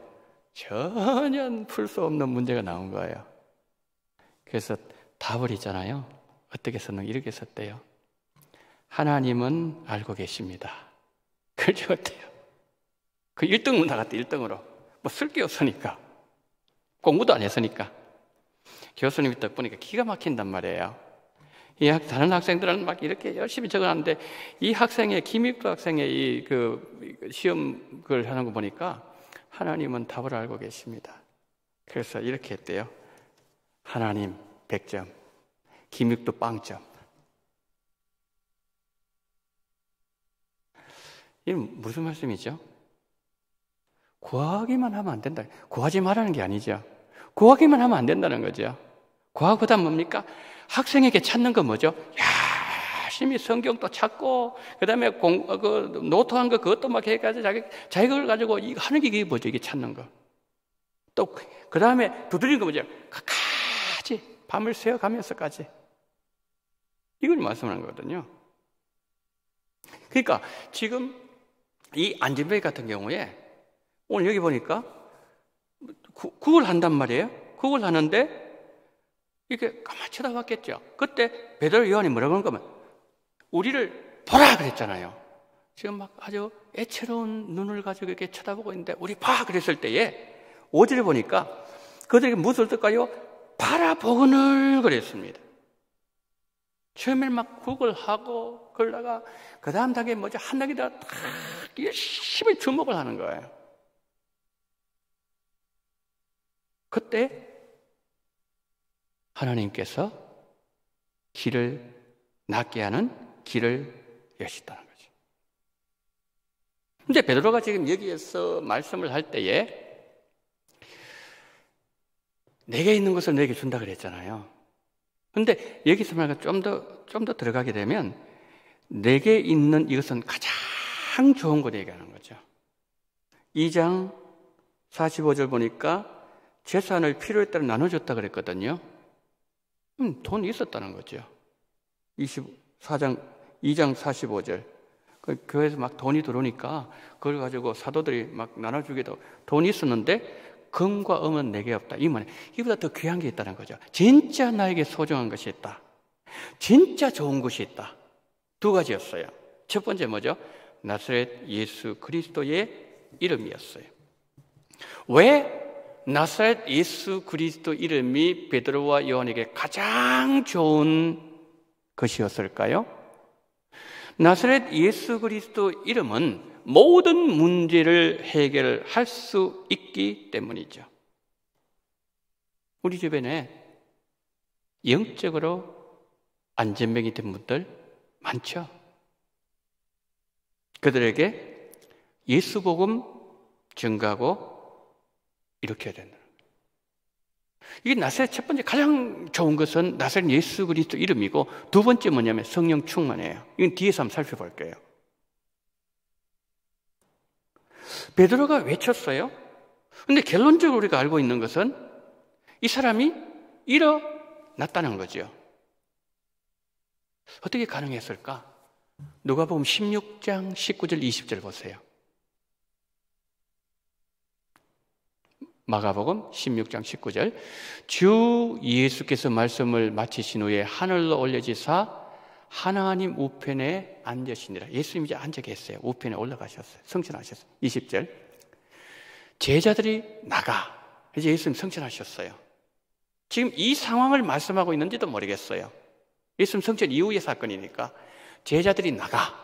전혀 풀 수 없는 문제가 나온 거예요. 그래서 답을 있잖아요. 어떻게 썼는 이렇게 썼대요. 하나님은 알고 계십니다. 그렇죠 어때요? 그 1등으로 나갔대. 1등으로. 뭐 쓸 게 없으니까. 공부도 안 했으니까. 교수님이 딱 보니까 기가 막힌단 말이에요. 다른 학생들은 막 이렇게 열심히 적어놨는데 이 학생의 김익두 학생의 이 시험 글 하는 거 보니까 하나님은 답을 알고 계십니다. 그래서 이렇게 했대요. 하나님 100점, 김익두 0점. 이게 무슨 말씀이죠? 구하기만 하면 안 된다. 구하지 말라는 게 아니죠. 구하기만 하면 안 된다는 거죠. 구하고 그다음 뭡니까? 학생에게 찾는 건 뭐죠? 열심히 성경도 찾고 그다음에 노트한 거 그것도 막 해가지고 자기 걸 가지고 이거 하는 게 이게 뭐죠? 이게 찾는 거. 또 그다음에 두드리는 거 뭐죠? 끝까지 밤을 새어가면서까지 이걸 말씀하는 거거든요. 그러니까 지금 이 안진뱅이 같은 경우에 오늘 여기 보니까 그걸 한단 말이에요. 그걸 하는데 이렇게 가만히 쳐다봤겠죠. 그때 베드로 요한이 뭐라고 하는 거면 우리를 보라 그랬잖아요. 지금 막 아주 애처로운 눈을 가지고 이렇게 쳐다보고 있는데 우리 봐 그랬을 때에 5절을 보니까 그들에게 무엇을 뜻까요? 바라보거늘 그랬습니다. 처음에 막 구걸하고 그러다가 그 다음 단계 뭐죠? 한나기다 열심히 주목을 하는 거예요. 그때 하나님께서 길을 낫게 하는 길을 여시다는 거죠. 근데 베드로가 지금 여기에서 말씀을 할 때에 내게 있는 것을 내게 준다 그랬잖아요. 근데 여기서 말고 좀 더 들어가게 되면 내게 있는 이것은 가장 좋은 걸 얘기하는 거죠. 2장 45절 보니까 재산을 필요에 따라 나눠줬다 그랬거든요. 돈이 있었다는 거죠. 2장 45절. 교회에서 막 돈이 들어오니까 그걸 가지고 사도들이 막 나눠주기도 돈이 있었는데 금과 음은 내게 없다. 이 말은 이보다 더 귀한 게 있다는 거죠. 진짜 나에게 소중한 것이 있다. 진짜 좋은 것이 있다. 두 가지였어요. 첫 번째 뭐죠? 나사렛 예수 그리스도의 이름이었어요. 왜 나사렛 예수 그리스도 이름이 베드로와 요한에게 가장 좋은 것이었을까요? 나사렛 예수 그리스도 이름은 모든 문제를 해결할 수 있기 때문이죠. 우리 주변에 영적으로 안전병이 된 분들 많죠. 그들에게 예수 복음 증가하고 이렇게 해야 된다. 이게 나사렛 첫 번째 가장 좋은 것은 나사렛 예수 그리스도 이름이고 두 번째 뭐냐면 성령 충만이에요. 이건 뒤에서 한번 살펴볼게요. 베드로가 외쳤어요. 근데 결론적으로 우리가 알고 있는 것은 이 사람이 일어났다는 거죠. 어떻게 가능했을까? 누가복음 16장 19절 20절 보세요. 마가복음 16장 19절. 주 예수께서 말씀을 마치신 후에 하늘로 올려지사 하나님 우편에 앉으시니라. 예수님이 이제 앉아 계세요. 우편에 올라가셨어요. 성천하셨어요. 20절. 제자들이 나가. 이제 예수님 성천하셨어요. 지금 이 상황을 말씀하고 있는지도 모르겠어요. 예수님 성천 이후의 사건이니까. 제자들이 나가.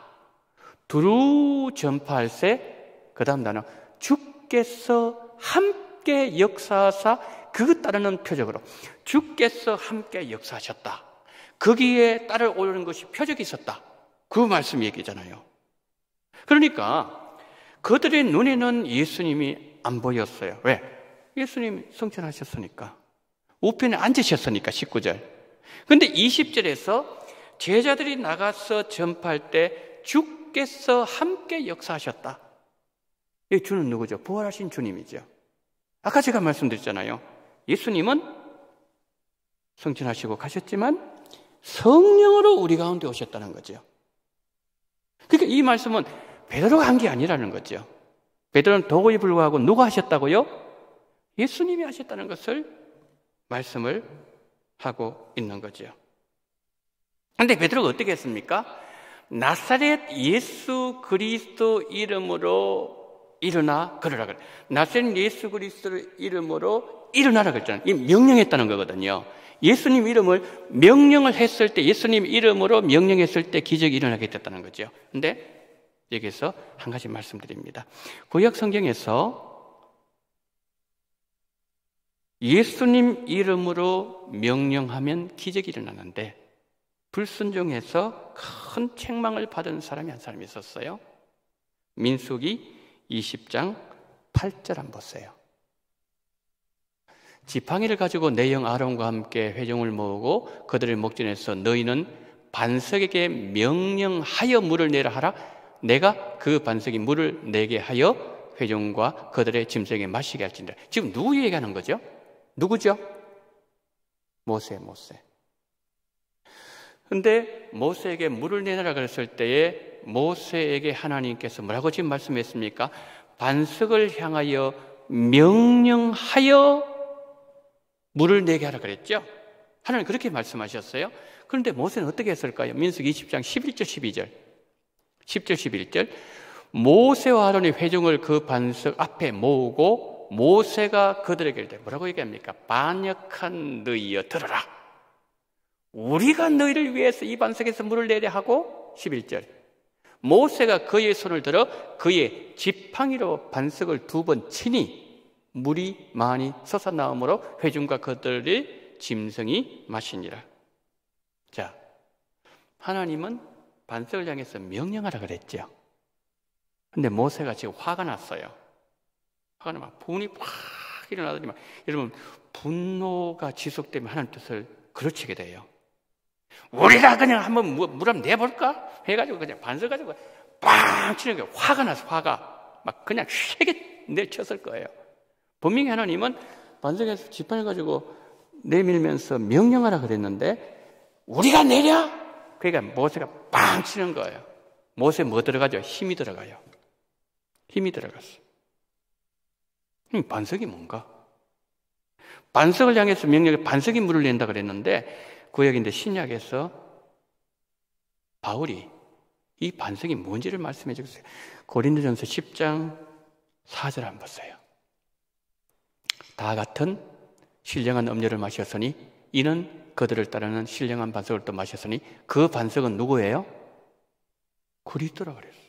두루 전파할세. 그 다음 단어. 주께서 함께 역사하사 그 따르는 표적으로. 주께서 함께 역사하셨다. 거기에 따라오는 것이 표적이 있었다. 그 말씀 얘기잖아요. 그러니까 그들의 눈에는 예수님이 안 보였어요. 왜? 예수님 성천하셨으니까. 우편에 앉으셨으니까 19절. 그런데 20절에서 제자들이 나가서 전파할 때 주께서 함께 역사하셨다. 이 주는 누구죠? 부활하신 주님이죠. 아까 제가 말씀드렸잖아요. 예수님은 성천하시고 가셨지만 성령으로 우리 가운데 오셨다는 거죠. 그러니까 이 말씀은 베드로가 한 게 아니라는 거죠. 베드로는 도구에 불구하고 누가 하셨다고요? 예수님이 하셨다는 것을 말씀을 하고 있는 거죠. 그런데 베드로가 어떻게 했습니까? 나사렛 예수 그리스도 이름으로 일어나 걸으라 그래. 나사렛 예수 그리스도 이름으로 일어나라 그랬잖아요. 이 명령했다는 거거든요. 예수님 이름을 명령을 했을 때, 예수님 이름으로 명령했을 때 기적이 일어나게 됐다는 거죠. 그런데 여기서 한 가지 말씀드립니다. 구약 성경에서 예수님 이름으로 명령하면 기적이 일어나는데 불순종해서 큰 책망을 받은 사람이 한 사람이 있었어요. 민수기 20장 8절 한번 보세요. 지팡이를 가지고 내 형 아론과 함께 회중을 모으고 그들의 목전에서 너희는 반석에게 명령하여 물을 내라 하라. 내가 그 반석이 물을 내게 하여 회중과 그들의 짐승에게 마시게 할지니라. 지금 누구 얘기하는 거죠? 누구죠? 모세. 그런데 모세에게 물을 내놔라 그랬을 때에 모세에게 하나님께서 뭐라고 지금 말씀했습니까? 반석을 향하여 명령하여 물을 내게 하라 그랬죠? 하나님 그렇게 말씀하셨어요. 그런데 모세는 어떻게 했을까요? 민수기 20장 11절 12절 10절 11절 모세와 아론이 회중을 그 반석 앞에 모으고 모세가 그들에게 이르되 뭐라고 얘기합니까? 반역한 너희여 들어라. 우리가 너희를 위해서 이 반석에서 물을 내려 하고 11절 모세가 그의 손을 들어 그의 지팡이로 반석을 2번 치니 물이 많이 솟아나오므로 회중과 그들의 짐승이 마시니라. 자, 하나님은 반석을 향해서 명령하라 그랬죠. 근데 모세가 지금 화가 났어요. 화가 나면 분이 확 일어나더니 여러분 분노가 지속되면 하나님 뜻을 그르치게 돼요. 우리가 그냥 한번 물 한번 내볼까? 해가지고 그냥 반석 가지고 빵 치는 거예요. 화가 나서 화가 막 그냥 세게 내쳤을 거예요. 분명히 하나님은 반석에서 지팡이를 가지고 내밀면서 명령하라 그랬는데 우리가 내려? 그러니까 모세가 빵 치는 거예요. 모세 뭐 들어가죠? 힘이 들어가요. 힘이 들어갔어. 반석이 뭔가? 반석을 향해서 명령해 반석이 물을 낸다 그랬는데 구약인데 신약에서 바울이 이 반석이 뭔지를 말씀해 주세요. 고린도전서 10장 4절 한번 보세요. 다 같은 신령한 음료를 마셨으니 이는 그들을 따르는 신령한 반석을 또 마셨으니 그 반석은 누구예요? 그리스도라 그랬어요.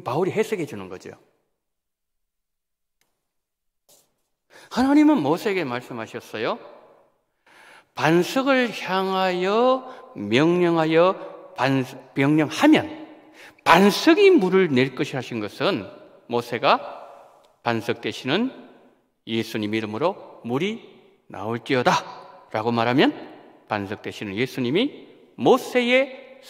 바울이 해석해 주는 거죠. 하나님은 모세에게 말씀하셨어요. 반석을 향하여 명령하면 반석이 물을 낼 것이 하신 것은 모세가 반석 되시는 예수님 이름으로 물이 나올지어다 라고 말하면 반석 되시는 예수님이 모세의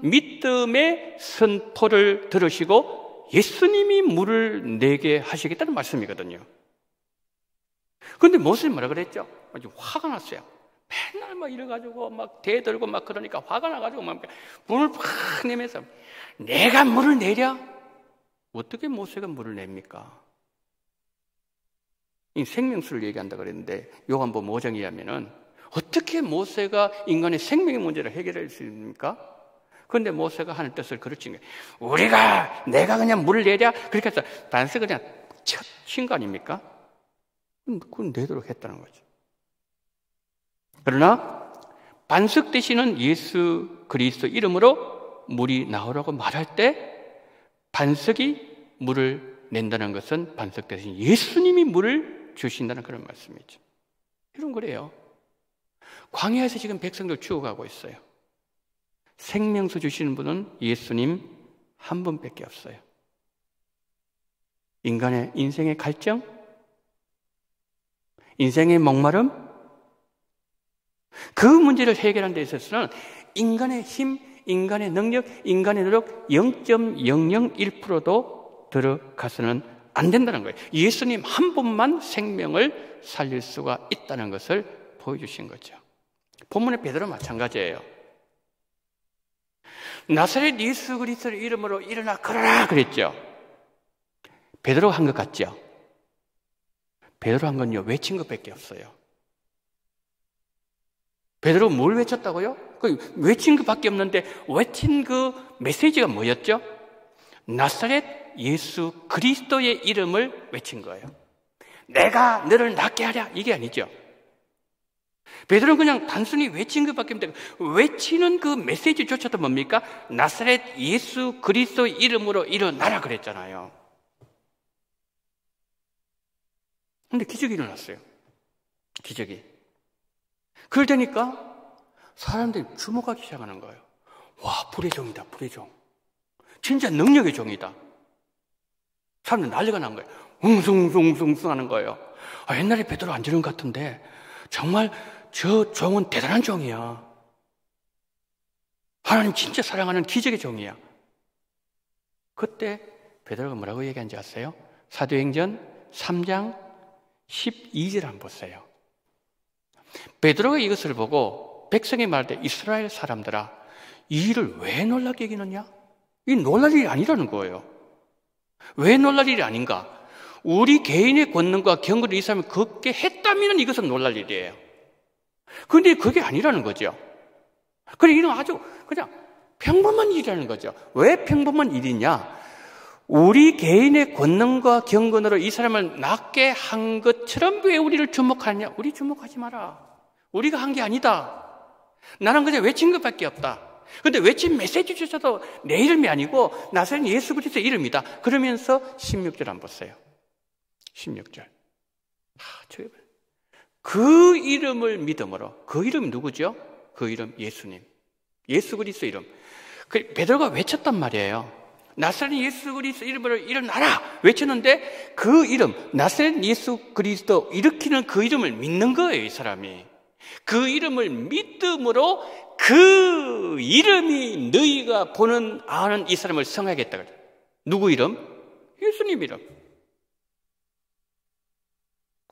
믿음의 선포를 들으시고 예수님이 물을 내게 하시겠다는 말씀이거든요. 그런데 모세는 뭐라 그랬죠? 아주 화가 났어요. 맨날 막 이래가지고 막 대들고 막 그러니까 화가 나가지고 막 물을 팍 내면서 내가 물을 내랴? 어떻게 모세가 물을 냅니까? 이 생명수를 얘기한다 그랬는데 요한복음 5장에 의하면은 어떻게 모세가 인간의 생명의 문제를 해결할 수 있습니까? 그런데 모세가 하는 뜻을 그르친 거예요. 내가 그냥 물을 내랴? 그렇게 해서 반석을 그냥 친 거 아닙니까? 그건 내도록 했다는 거죠. 그러나 반석 대신은 예수 그리스도 이름으로 물이 나오라고 말할 때 반석이 물을 낸다는 것은 반석 대신 예수님이 물을 주신다는 그런 말씀이죠. 이런 거래요. 광야에서 지금 백성들 죽어가고 있어요. 생명수 주시는 분은 예수님 한 분밖에 없어요. 인간의 인생의 갈증, 인생의 목마름, 그 문제를 해결하는 데 있어서는 인간의 힘, 인간의 능력, 인간의 노력 0.001%도 들어가서는 안 된다는 거예요. 예수님 한 분만 생명을 살릴 수가 있다는 것을 보여주신 거죠. 본문의 베드로 마찬가지예요. 나사렛 예수 그리스도의 이름으로 일어나 걸어라 그랬죠. 베드로가 한 것 같죠. 베드로 한 건요 외친 것밖에 없어요. 베드로 뭘 외쳤다고요? 그 외친 것밖에 없는데 외친 그 메시지가 뭐였죠? 나사렛 예수 그리스도의 이름을 외친 거예요. 내가 너를 낫게 하랴 이게 아니죠. 베드로는 그냥 단순히 외친 것밖에 없는데 외치는 그 메시지조차도 뭡니까? 나사렛 예수 그리스도의 이름으로 일어나라 그랬잖아요. 근데 기적이 일어났어요. 기적이. 그러니까 사람들이 주목하기 시작하는 거예요. 와, 불의 종이다, 불의 종. 진짜 능력의 종이다. 사람들 난리가 난 거예요. 웅숭웅숭 하는 거예요. 옛날에 베드로 안 저런 것 같은데 정말 저 종은 대단한 종이야. 하나님 진짜 사랑하는 기적의 종이야. 그때 베드로가 뭐라고 얘기한지 아세요? 사도행전 3장 12절 한번 보세요. 베드로가 이것을 보고 백성이 말할 때 이스라엘 사람들아 이 일을 왜 놀라게 여기느냐? 이 놀랄 일이 아니라는 거예요. 왜 놀랄 일이 아닌가? 우리 개인의 권능과 경건을 이 사람이 걷게 했다면 이것은 놀랄 일이에요. 그런데 그게 아니라는 거죠. 그래 이건 아주 그냥 평범한 일이라는 거죠. 왜 평범한 일이냐? 우리 개인의 권능과 경건으로 이 사람을 낫게 한 것처럼 왜 우리를 주목하느냐? 우리 주목하지 마라. 우리가 한 게 아니다. 나는 그냥 외친 것밖에 없다. 그런데 외친 메시지조차도 내 이름이 아니고 나사렛 예수 그리스도의 이름이다. 그러면서 16절 한번 보세요. 16절. 그 이름을 믿음으로. 그 이름 누구죠? 그 이름 예수님. 예수 그리스도 이름. 베드로가 외쳤단 말이에요. 나사렛 예수 그리스도 이름으로 일어나라 외쳤는데 그 이름 나사렛 예수 그리스도 일으키는 그 이름을 믿는 거예요. 이 사람이. 그 이름을 믿음으로 그 이름이 너희가 보는 아는 이 사람을 성하겠다 그래요. 누구 이름? 예수님 이름.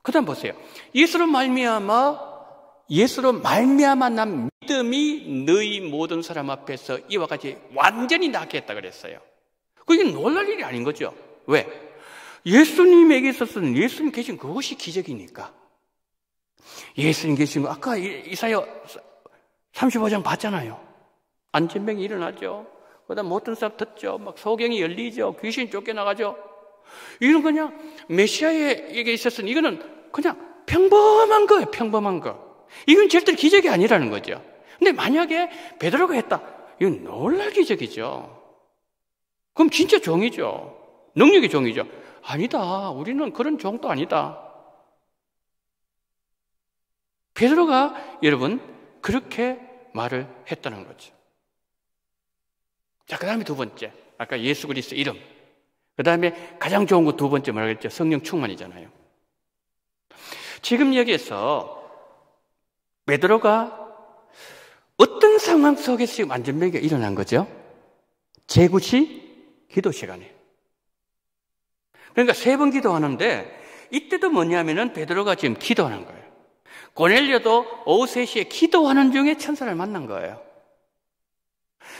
그 다음 보세요. 예수로 말미암아 난 믿음이 너희 모든 사람 앞에서 이와 같이 완전히 낫게 했다 그랬어요. 그게 놀랄 일이 아닌 거죠. 왜? 예수님에게 있어서는 예수님 계신 그것이 기적이니까. 예수님 계신 거 아까 이사야 35장 봤잖아요. 안진병이 일어나죠. 그다음 모든 사람 듣죠. 막 소경이 열리죠. 귀신 쫓겨나가죠. 이건 그냥 메시아에게 있어서는 이거는 그냥 평범한 거예요. 평범한 거. 이건 절대 기적이 아니라는 거죠. 근데 만약에 베드로가 했다. 이건 놀랄 기적이죠. 그럼 진짜 종이죠. 능력의 종이죠. 아니다. 우리는 그런 종도 아니다. 베드로가 여러분 그렇게 말을 했다는 거죠. 자, 그 다음에 두 번째. 아까 예수 그리스도 이름. 그 다음에 가장 좋은 거 두 번째 뭐라고 했죠? 성령 충만이잖아요. 지금 여기에서 베드로가 어떤 상황 속에서 지금 안전병기가 일어난 거죠? 제9시 기도 시간에. 그러니까 3번 기도하는데 이때도 뭐냐면은 베드로가 지금 기도하는 거예요. 고넬료도 오후 3시에 기도하는 중에 천사를 만난 거예요.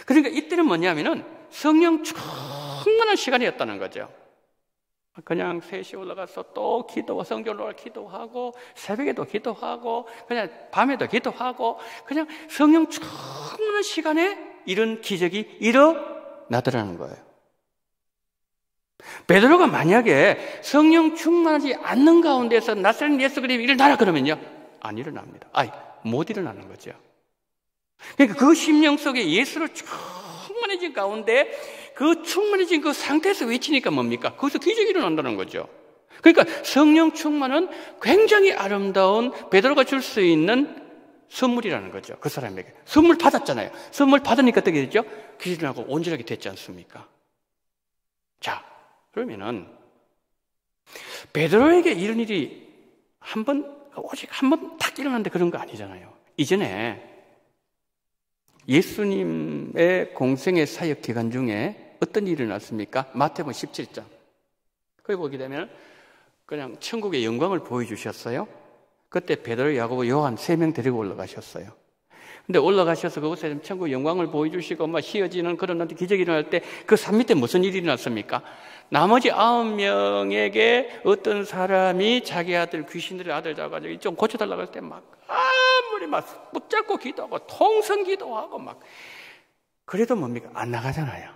그러니까 이때는 뭐냐면은 성령 충만한 시간이었다는 거죠. 그냥 3시에 올라가서 또 성전으로 기도하고, 새벽에도 기도하고, 그냥 밤에도 기도하고, 그냥 성령 충만한 시간에 이런 기적이 일어나더라는 거예요. 베드로가 만약에 성령 충만하지 않는 가운데서 나사렛 예수 그리스도 일어나라 그러면요, 안 일어납니다. 못 일어나는 거죠. 그러니까 그 심령 속에 예수를 충만해진 가운데 그 충만해진 그 상태에서 외치니까 뭡니까? 거기서 기적이 일어난다는 거죠. 그러니까 성령 충만은 굉장히 아름다운 베드로가 줄 수 있는 선물이라는 거죠. 그 사람에게. 선물 받았잖아요. 선물 받으니까 어떻게 됐죠? 기적이 일어나고 온전하게 됐지 않습니까? 자, 그러면은 베드로에게 이런 일이 오직 한 번 딱 일어났는데 그런 거 아니잖아요. 이전에 예수님의 공생의 사역 기간 중에 어떤 일이 일어났습니까? 마태복음 17장. 거기 보게 되면 그냥 천국의 영광을 보여주셨어요. 그때 베드로, 야고보, 요한 3명 데리고 올라가셨어요. 근데 올라가셔서 그곳에 천국 영광을 보여주시고 막 휘어지는 그런 기적이 일어날 때 그 산 밑에 무슨 일이 일어났습니까? 나머지 9명에게 어떤 사람이 자기 아들, 귀신들의 아들 잡아가지고 좀 고쳐달라고 할 때 막 아무리 막 붙잡고 기도하고 통성 기도하고 막 그래도 뭡니까? 안 나가잖아요.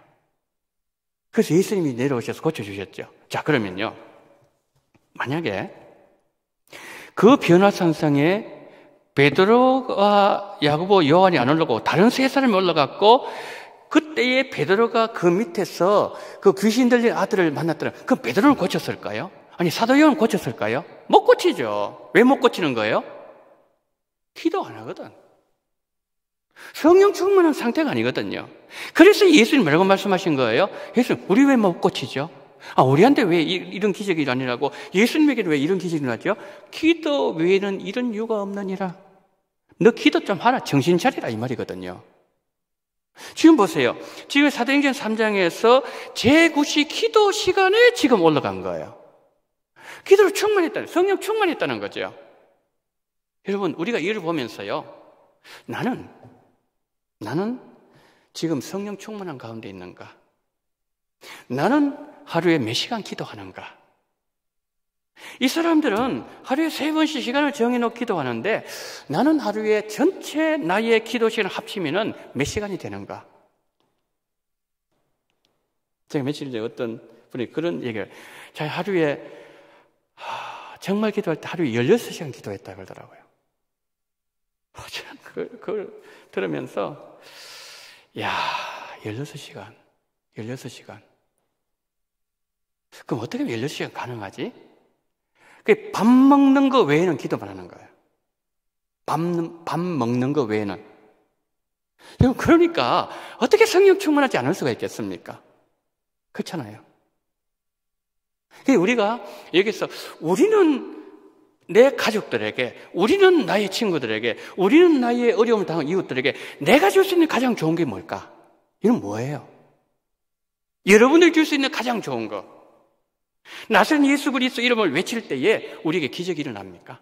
그래서 예수님이 내려오셔서 고쳐주셨죠. 자, 그러면요, 만약에 그 변화산상에 베드로와 야고보, 요한이 안 올라가고 다른 3사람이 올라갔고 그때에 베드로가 그 밑에서 그 귀신 들린 아들을 만났더라. 그럼 베드로는 고쳤을까요? 아니, 사도 요한은 고쳤을까요? 못 고치죠. 왜 못 고치는 거예요? 기도 안 하거든. 성령 충만한 상태가 아니거든요. 그래서 예수님 뭐라고 말씀하신 거예요? 예수님, 우리 왜 못 고치죠? 우리한테 왜 이런 기적이 일어나냐고. 예수님에게는 왜 이런 기적이 일어나죠? 기도 외에는 이런 이유가 없느니라. 너 기도 좀 하라. 정신 차리라. 이 말이거든요. 지금 보세요. 지금 사도행전 3장에서 제9시 기도 시간에 지금 올라간 거예요. 기도를 성령 충만했다는 거죠. 여러분, 우리가 이를 보면서요, 나는 지금 성령 충만한 가운데 있는가? 나는 하루에 몇 시간 기도하는가? 이 사람들은 하루에 3번씩 시간을 정해놓고 기도하는데 나는 하루에 전체 나의 기도 시간을 합치면 몇 시간이 되는가? 제가 며칠 전에 어떤 분이 그런 얘기를, 자기 하루에 정말 기도할 때 하루에 16시간 기도했다 그러더라고요. 그걸 들으면서 16시간 그럼 어떻게 16시간 가능하지? 밥 먹는 거 외에는 기도만 하는 거예요. 밥 먹는 거 외에는. 그러니까 어떻게 성령 충만하지 않을 수가 있겠습니까? 그렇잖아요. 우리가 여기서 우리는 내 가족들에게, 우리는 나의 친구들에게, 우리는 나의 어려움을 당한 이웃들에게 내가 줄 수 있는 가장 좋은 게 뭘까? 이건 뭐예요? 여러분들이 줄 수 있는 가장 좋은 거. 나사렛 예수 그리스도 이름을 외칠 때에 우리에게 기적이 일어납니까?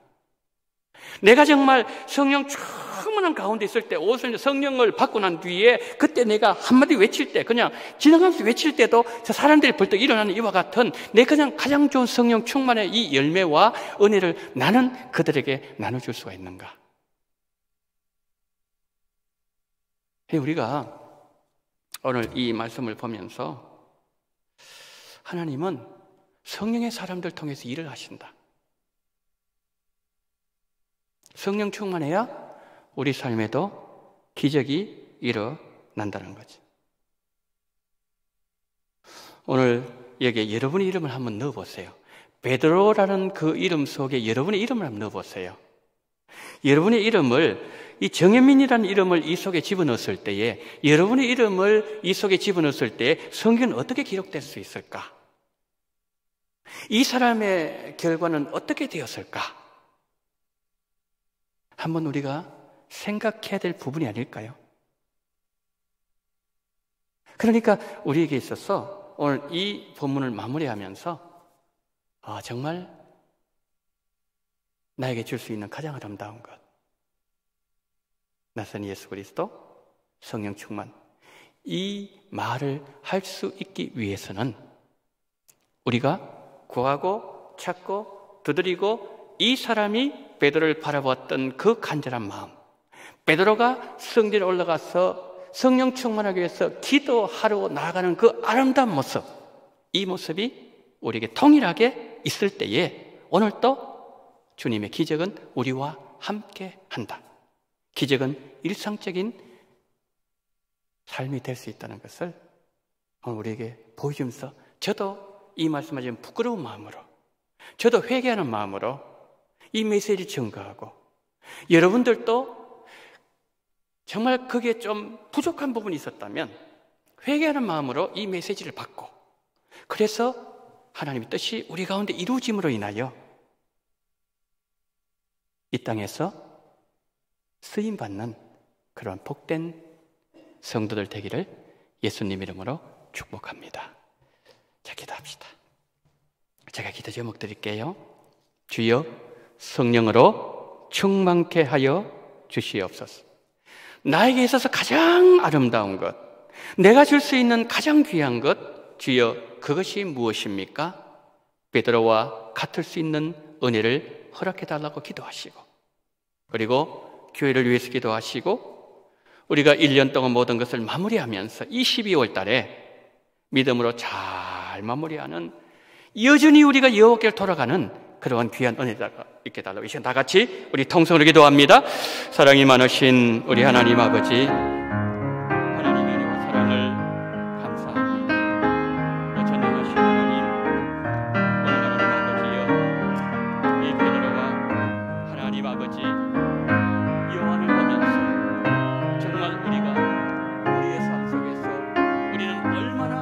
내가 정말 성령 충만한 가운데 있을 때, 오순절 성령을 받고 난 뒤에 그때 내가 한마디 외칠 때, 그냥 지나가면서 외칠 때도 저 사람들이 벌떡 일어나는 이와 같은 내 그냥 가장 좋은 성령 충만의 이 열매와 은혜를 나는 그들에게 나눠줄 수가 있는가? 우리가 오늘 이 말씀을 보면서 하나님은 성령의 사람들 통해서 일을 하신다. 성령 충만해야 우리 삶에도 기적이 일어난다는 거지. 오늘 여기에 여러분의 이름을 한번 넣어보세요. 베드로라는 그 이름 속에 여러분의 이름을 한번 넣어보세요. 여러분의 이름을, 이 정현민이라는 이름을 이 속에 집어넣었을 때에, 여러분의 이름을 이 속에 집어넣었을 때 성경은 어떻게 기록될 수 있을까? 이 사람의 결과는 어떻게 되었을까? 한번 우리가 생각해야 될 부분이 아닐까요? 그러니까 우리에게 있어서 오늘 이 본문을 마무리하면서 정말 나에게 줄 수 있는 가장 아름다운 것, 나선 예수 그리스도, 성령 충만, 이 말을 할 수 있기 위해서는 우리가 구하고 찾고 두드리고 이 사람이 베드로를 바라보았던 그 간절한 마음, 베드로가 성전에 올라가서 성령 충만하기 위해서 기도하러 나아가는 그 아름다운 모습, 이 모습이 우리에게 동일하게 있을 때에 오늘 또 주님의 기적은 우리와 함께 한다. 기적은 일상적인 삶이 될 수 있다는 것을 오늘 우리에게 보여주면서 저도 이 말씀하신 부끄러운 마음으로, 저도 회개하는 마음으로 이 메시지를 증거하고, 여러분들도 정말 그게 좀 부족한 부분이 있었다면 회개하는 마음으로 이 메시지를 받고, 그래서 하나님의 뜻이 우리 가운데 이루어짐으로 인하여 이 땅에서 쓰임받는 그런 복된 성도들 되기를 예수님 이름으로 축복합니다. 자, 기도합시다. 제가 기도 제목 드릴게요. 주여, 성령으로 충만케 하여 주시옵소서. 나에게 있어서 가장 아름다운 것, 내가 줄 수 있는 가장 귀한 것, 주여, 그것이 무엇입니까? 베드로와 같을 수 있는 은혜를 허락해달라고 기도하시고, 그리고 교회를 위해서 기도하시고, 우리가 1년 동안 모든 것을 마무리하면서 이 12월 달에 믿음으로 잘 마무리하는, 여전히 우리가 여호와께로 돌아가는 그러한 귀한 은혜가 있게 달라고 이 시간 다 같이 우리 통성으로 기도합니다. 사랑이 많으신 우리 하나님 아버지, 하나님의 은혜와 사랑을 감사합니다. 전능하신 하나님, 오늘 하나님 아버지여, 이 베드로와 하나님 아버지 요한을 보면서 정말 우리가 우리의 삶 속에서 우리는 얼마나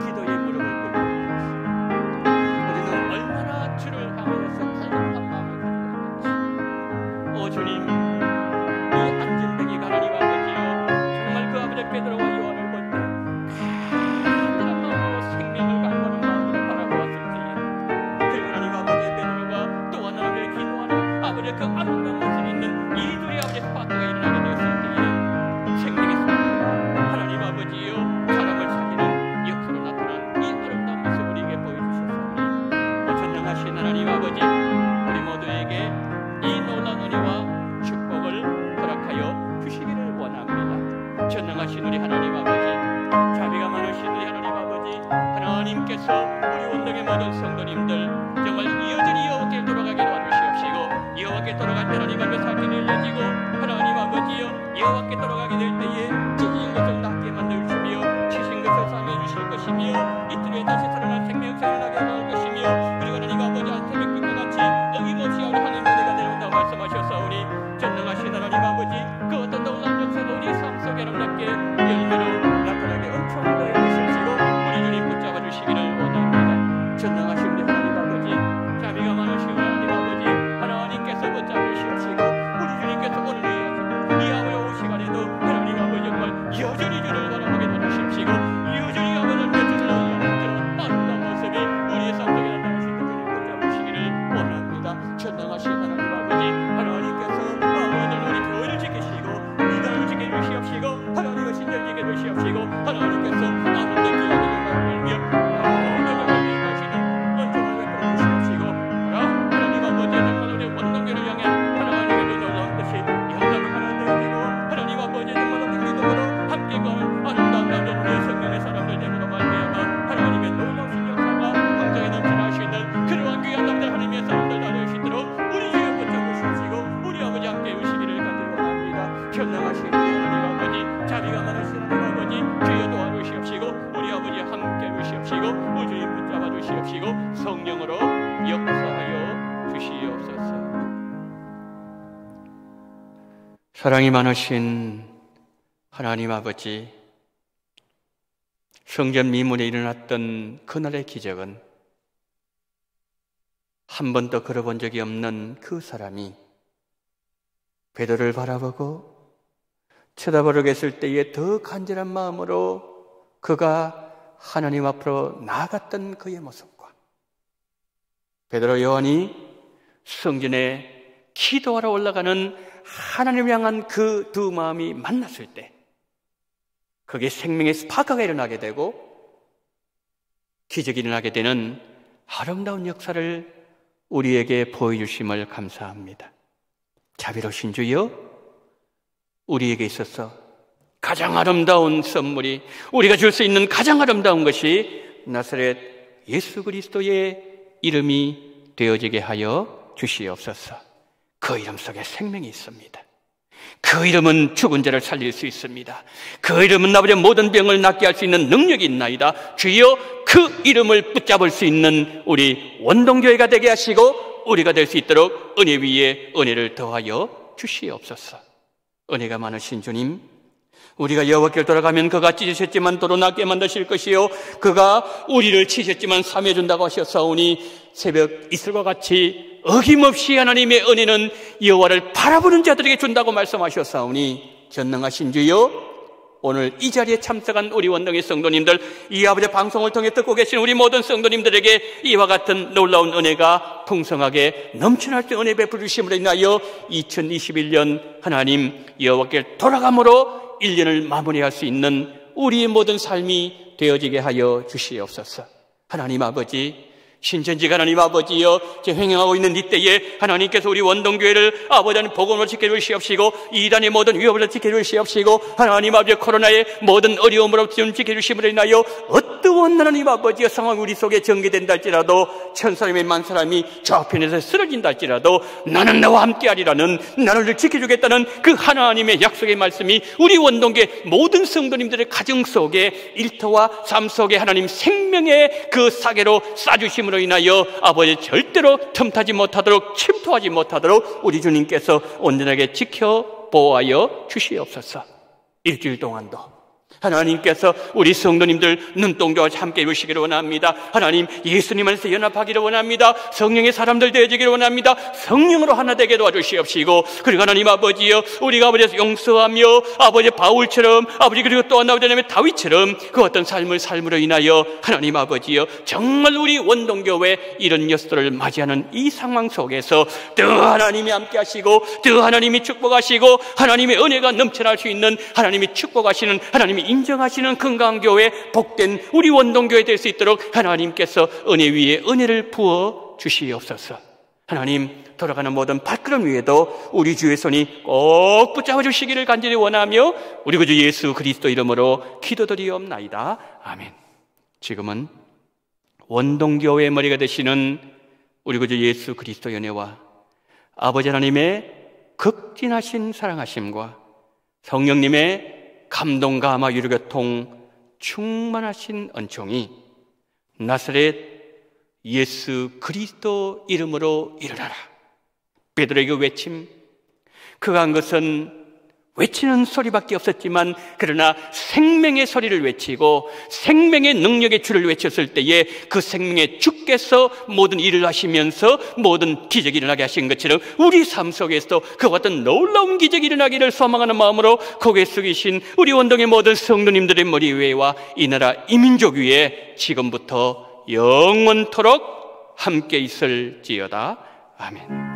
기도에 무릎을 꿇고 우리는 얼마나 주를 향하여서 갈급한 마음을 가지고 있는지, 오 주님, 이 안진뱅이 하나님 아버지여, 정말 그 아버지 베드로와 요한을 볼 때 간절한 마음으로 생명을 갈구하는 마음으로 바라보았을 때에 그 하나님 아버지 베드로가 또한 하나님의 기도하는 아버지 그 아름다운 모습이 있는 이 둘의 아버지 스파크가 일어나게 되었을 때에 생명의 스파크가 하나님 아버지여 사람을 살리는 역사로 나타난 이 아름다운 모습 우리에게 보여주셨사오니, 전능하신 하나님 아버지, 우리 모두에게 이 놀라운 은혜와 축복을 허락하여 주시기를 원합니다. 전능하신 우리 하나님 아버지, 자비가 많으신 우리 하나님 아버지, 하나님께서 우리 원덕의 모든 성도님들 정말 여전히 여호와께 돌아가게 도와주시옵시고, 여호와께 돌아갈 때 하나님 앞에 살길이 열려지고, 하나님 아버지여 여호와께 돌아가게 될 때에 찢어진 것을 낫게 만들시며 치신 것을 싸매 주실 것이며 이틀에 다시 살아난 생명체를 나게 할 것이며, 그리고 하나님 아버지 한 새벽 빛과 같이 어김없이 우리 하나님의 은혜가 내려온다고 말씀하셨사오니, 전능하신 하나님 아버지, 그 어떤 놀라운 역사도 우리 삶 속에 아름답게 열매로 나타나게 엄청나게 해주시고 우리 주님 붙잡아 주시기를 원합니다. 전능하신 우리 하나님 아버지, 자비가 많으신 하나님 아버지, 하나님께서 붙잡아 주시옵시고 우리 주님께서 오늘 이 아버지 시간에도 하나님 아버지 정말 여전히 주를 바라보게 도와주시옵시고, 여전히 아버지를 맺으려 그런 아름다운 모습이 우리의 삶 속에 나타나시는 주님 붙잡아 주시기를 원합니다. 전능하신 하나님 아버지, 하나님께서 오늘 우리 교회를 지키시고 이단을 지켜주시옵시고 하나님의 신전을 지켜주시옵시고, 하나님께서 아름답게 하나님을 열며 하시는 은총을 베풀어 주시옵시고, 하나님 아버지 정말 우리 원동교를 향해 하나님의 그 놀라운 뜻이 영감을 하나 되어지고, 하나님 아버지 정말 우리 믿음으로 함께 갈 아름다운 남자들의 성령의 사람들 되므로 말미암아 하나님의 놀라우신 역사가 감정에 넘쳐날 수 있는 그러한 귀한 남자 하나님의 사람들 나눌 수 있도록 우리 주여 붙잡으시옵시고 우리 아버지 함께 오시기를 간절히 원합니다. 전능하신 우리 하나님 아버지, 자비가 많으신 하나님 아버지, 주여 도와주시옵시고 우리 아버지 함께 주시옵시고 우리 주님 붙잡아 주시옵시고 성령으로 역사하여 주시옵소서. 사랑이 많으신 하나님 아버지, 성전 미문에 일어났던 그날의 기적은 한 번도 걸어본 적이 없는 그 사람이 베드로를 바라보고 쳐다보려 했을 때에 더 간절한 마음으로 그가 하나님 앞으로 나아갔던 그의 모습과 베드로 요한이 성전에 기도하러 올라가는 하나님을 향한 그 두 마음이 만났을 때 거기에 생명의 스파크가 일어나게 되고 기적이 일어나게 되는 아름다운 역사를 우리에게 보여주심을 감사합니다. 자비로우신 주여, 우리에게 있어서 가장 아름다운 선물이, 우리가 줄 수 있는 가장 아름다운 것이 나사렛 예수 그리스도의 이름이 되어지게 하여 주시옵소서. 그 이름 속에 생명이 있습니다. 그 이름은 죽은 자를 살릴 수 있습니다. 그 이름은 아버지 모든 병을 낫게 할 수 있는 능력이 있나이다. 주여, 그 이름을 붙잡을 수 있는 우리 원동교회가 되게 하시고 우리가 될 수 있도록 은혜 위에 은혜를 더하여 주시옵소서. 은혜가 많으신 주님, 우리가 여호와께로 돌아가면 그가 찢으셨지만 도로 낫게 만드실 것이요 그가 우리를 치셨지만 삼해준다고 하셨사오니 새벽 이슬과 같이 어김없이 하나님의 은혜는 여호와를 바라보는 자들에게 준다고 말씀하셨사오니 전능하신 주여, 오늘 이 자리에 참석한 우리 원동의 성도님들, 이 아버지 방송을 통해 듣고 계신 우리 모든 성도님들에게 이와 같은 놀라운 은혜가 풍성하게 넘쳐날 때 은혜 베풀어 주심으로 인하여 2021년 하나님 여호와께 돌아감으로 1년을 마무리할 수 있는 우리의 모든 삶이 되어지게 하여 주시옵소서. 하나님 아버지, 신천지가 하나님 아버지여, 제 횡행하고 있는 이때에 하나님께서 우리 원동교회를 아버지 하나님 복음으로 지켜주시옵시고 이단의 모든 위협을 지켜주시옵시고 하나님 아버지 코로나의 모든 어려움으로 지켜주심으로 인하여 어떠한 하나님 아버지여 상황이 우리 속에 전개된다 할지라도 천사람의 만사람이 좌편에서 쓰러진다 할지라도 나는 너와 함께하리라는, 나를 지켜주겠다는 그 하나님의 약속의 말씀이 우리 원동교회 모든 성도님들의 가정 속에 일터와 삶 속에 하나님 생명의 그 사계로 쏴주심 으로 인하여 아버지 절대로 틈타지 못하도록, 침투하지 못하도록 우리 주님께서 온전하게 지켜 보호하여 주시옵소서. 일주일 동안도 하나님께서 우리 성도님들 눈동자와 함께 이루시기를 원합니다. 하나님, 예수님 안에서 연합하기를 원합니다. 성령의 사람들 되어지기를 원합니다. 성령으로 하나 되게 도와주시옵시고, 그리고 하나님 아버지여, 우리가 아버지에서 용서하며 아버지 바울처럼, 아버지 그리고 또 하나 아버지 다윗처럼 그 어떤 삶으로 인하여 하나님 아버지여, 정말 우리 원동교회 이런 녀석들을 맞이하는 이 상황 속에서 더 하나님이 함께 하시고 더 하나님이 축복하시고 하나님의 은혜가 넘쳐날 수 있는, 하나님이 축복하시는, 하나님이 인정하시는 건강한 교회, 복된 우리 원동교회 될 수 있도록 하나님께서 은혜 위에 은혜를 부어 주시옵소서. 하나님, 돌아가는 모든 발걸음 위에도 우리 주의 손이 꼭 붙잡아 주시기를 간절히 원하며 우리 구주 예수 그리스도 이름으로 기도드리옵나이다. 아멘. 지금은 원동교회의 머리가 되시는 우리 구주 예수 그리스도의 은혜와 아버지 하나님의 극진하신 사랑하심과 성령님의 감동, 감화, 유료교통 충만하신 은총이 나사렛 예수 그리스도 이름으로 일어나라, 베드로에게 외침, 그가 한 것은 외치는 소리밖에 없었지만 그러나 생명의 소리를 외치고 생명의 능력의 주를 외쳤을 때에 그 생명의 주께서 모든 일을 하시면서 모든 기적이 일어나게 하신 것처럼 우리 삶 속에서도 그와 같은 놀라운 기적이 일어나기를 소망하는 마음으로 고개 숙이신 우리 원동의 모든 성도님들의 머리 위에와 이 나라 이 민족 위에 지금부터 영원토록 함께 있을지어다. 아멘.